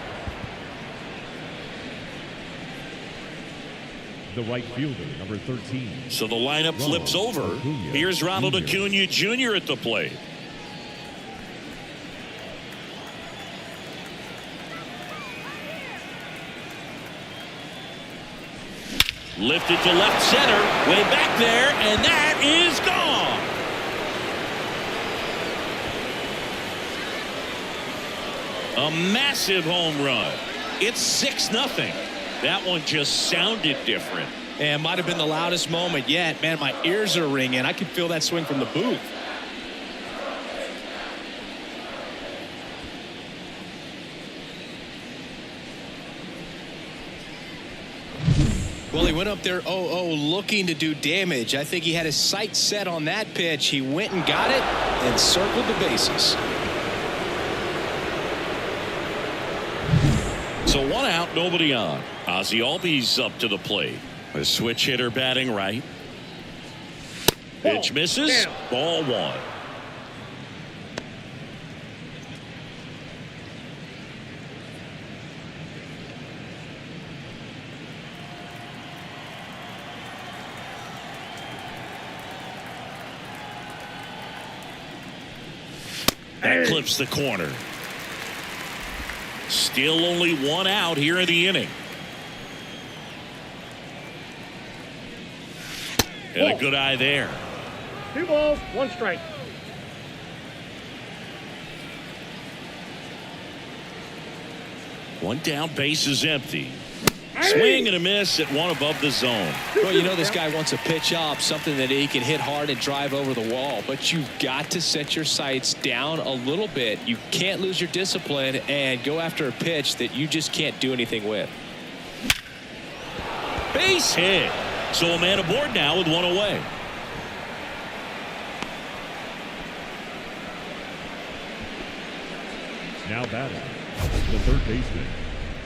The right fielder, number 13. So the lineup flips over. Here's Ronald Acuna Jr. at the plate. Lifted to left center, way back there, and that is gone. A massive home run. It's 6-0. That one just sounded different. And might have been the loudest moment yet. Man, my ears are ringing. I could feel that swing from the booth. Well, he went up there 0-0 looking to do damage. I think he had his sights set on that pitch. He went and got it and circled the bases. So 1 out, nobody on. Ozzie Albies up to the plate. A switch hitter batting right. Pitch misses. Ball 1. That clips the corner. Still only 1 out here in the inning. And a good eye there. 2 balls, 1 strike. One down, base is empty. Swing and a miss at 1 above the zone. Well, you know this guy wants a pitch up, something that he can hit hard and drive over the wall. But you've got to set your sights down a little bit. You can't lose your discipline and go after a pitch that you just can't do anything with. Base hit. So a man aboard now with 1 away. Now batting, the third baseman.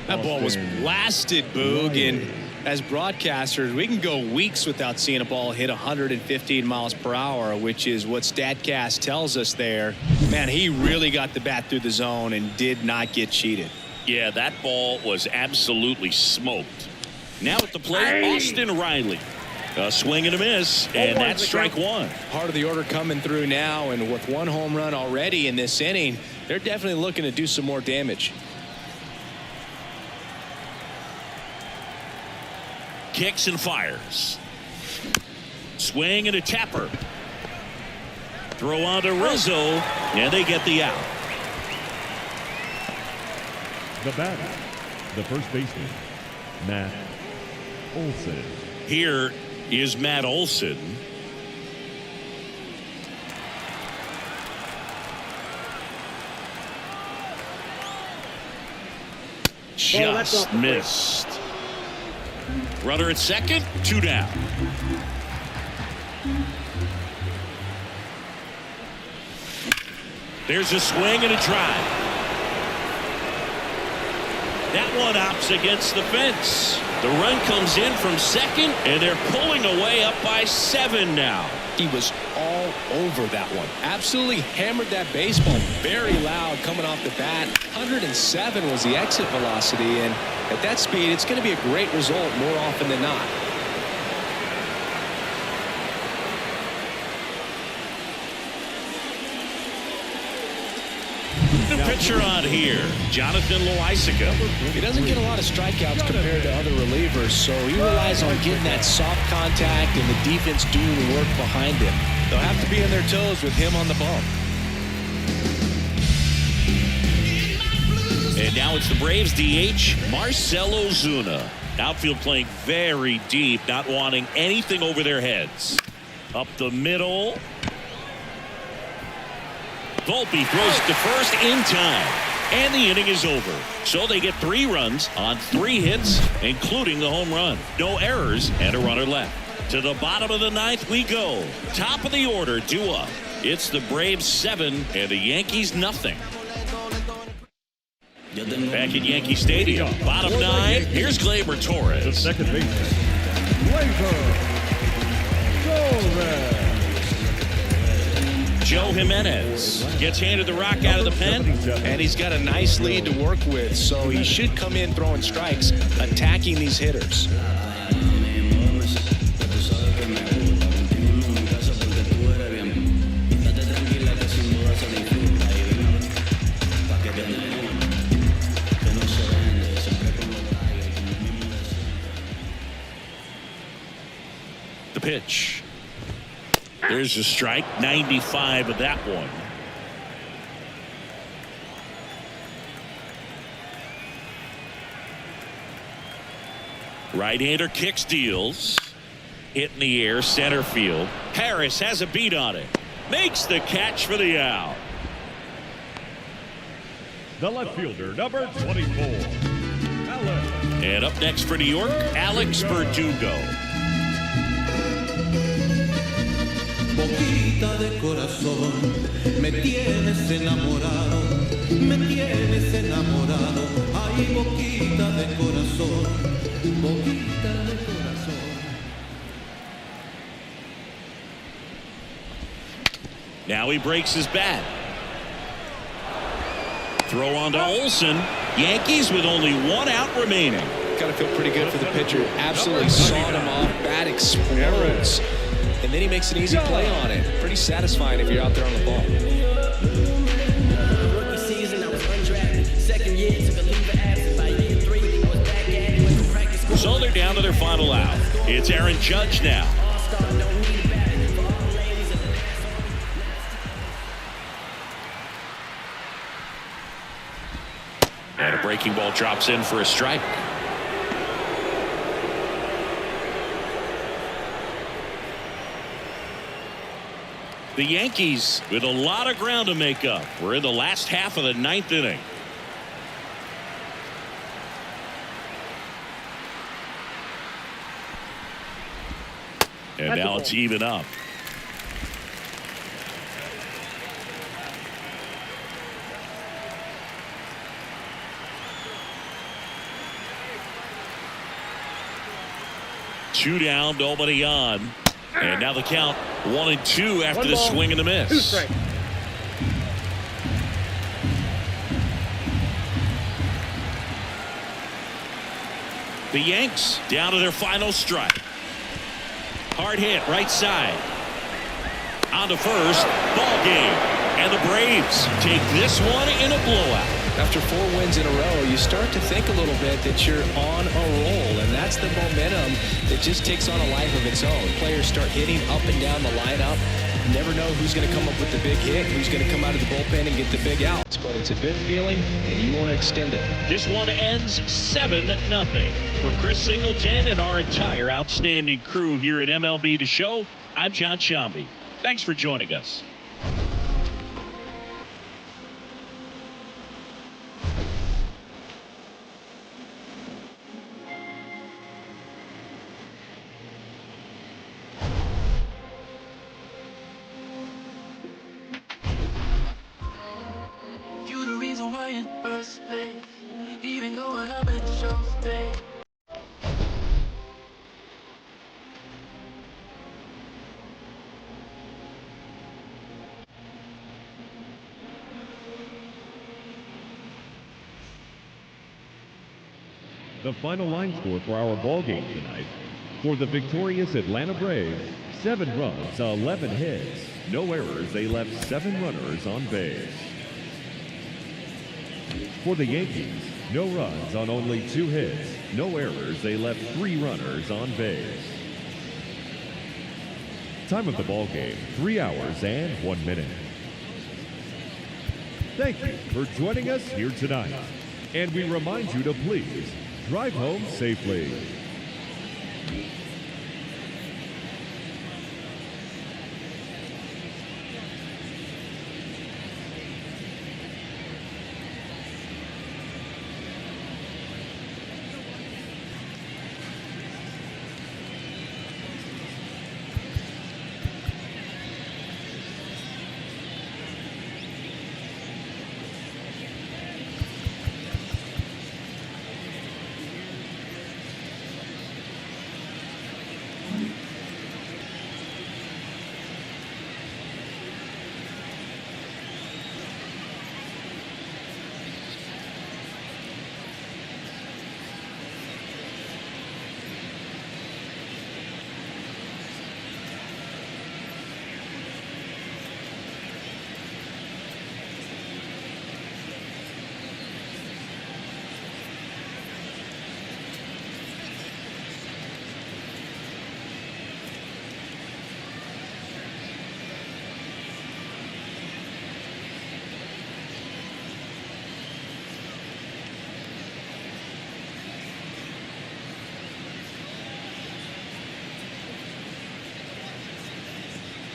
That ball was blasted, Boog, and as broadcasters, we can go weeks without seeing a ball hit 115 miles per hour, which is what StatCast tells us there. Man, he really got the bat through the zone and did not get cheated. Yeah, that ball was absolutely smoked. Now at the plate, Austin Riley. A swing and a miss, and that's strike 1. Part of the order coming through now, and with 1 home run already in this inning, they're definitely looking to do some more damage. Kicks and fires. Swing and a tapper. Throw on to Rizzo, and they get the out. The batter, the first baseman, Matt Olson. Here is Matt Olson. Just missed. Runner at second, 2 down. There's a swing and a drive. That one opts against the fence. The run comes in from second, and they're pulling away up by 7 now. He was all over that one. Absolutely hammered that baseball. Very loud coming off the bat. 107 was the exit velocity, and at that speed, it's going to be a great result more often than not. The pitcher on here, Jonathan Loaisiga. He doesn't get a lot of strikeouts compared to other relievers, so he relies on getting that soft contact and the defense doing the work behind him. They'll have to be on their toes with him on the bump. And now it's the Braves DH, Marcell Ozuna. Outfield playing very deep, not wanting anything over their heads. Up the middle. Volpe throws it to first in time. And the inning is over. So they get 3 runs on 3 hits, including the home run. No errors and a runner left. To the bottom of the 9th we go. Top of the order, due up. It's the Braves 7 and the Yankees nothing. Back at Yankee Stadium. Bottom 9. Here's Gleyber The Torres. second baseman, Gleyber Torres. Joe Jimenez gets handed the rock out of the pen. And he's got a nice lead to work with, so he should come in throwing strikes, attacking these hitters. pitch. There's a strike. 95 of that one. Right-hander kicks, deals. Hit in the air, center field. Harris has a beat on it. Makes the catch for the out. The left fielder, number 24, Alex. And up next for New York, Alex Verdugo. Boquita de corazón, me tienes enamorado, me tienes enamorado. Ay, boquita de corazón, boquita de corazón. Now he breaks his bat. Throw on to Olsen. Yankees with only one out remaining. Got to feel pretty good for the pitcher. Absolutely sawed him off. Bat explodes. And then he makes an easy play on it. Pretty satisfying if you're out there on the ball. Rookie season, I was undrafted. Second year, took a leave of absence. By year 3, I was back at it. Went to practice school. So they're down to their final out. It's Aaron Judge now. All-star, don't need a bat. For all ladies in the past. And a breaking ball drops in for a strike. The Yankees with a lot of ground to make up. We're in the last half of the 9th inning. And now it's even up. Two down, nobody on. And now the count 1-2 after the swing and the miss. 2 strikes. The Yanks down to their final strike. Hard hit right side. On to first. Ball game. And the Braves take this one in a blowout. After 4 wins in a row, you start to think a little bit that you're on a roll, and that's the momentum that just takes on a life of its own. Players start hitting up and down the lineup. You never know who's going to come up with the big hit, who's going to come out of the bullpen and get the big outs. But it's a good feeling, and you want to extend it. This one ends 7-0. For Chris Singleton and our entire outstanding crew here at MLB The Show, I'm John Shambi. Thanks for joining us. You the reason why in first place, even going up at the show stage. The final line score for our ball game tonight. For the victorious Atlanta Braves, 7 runs, 11 hits, no errors. They left 7 runners on base. For the Yankees, no runs on only 2 hits, no errors. They left 3 runners on base. Time of the ball game, 3 hours and 1 minute. Thank you for joining us here tonight. And we remind you to please drive home safely.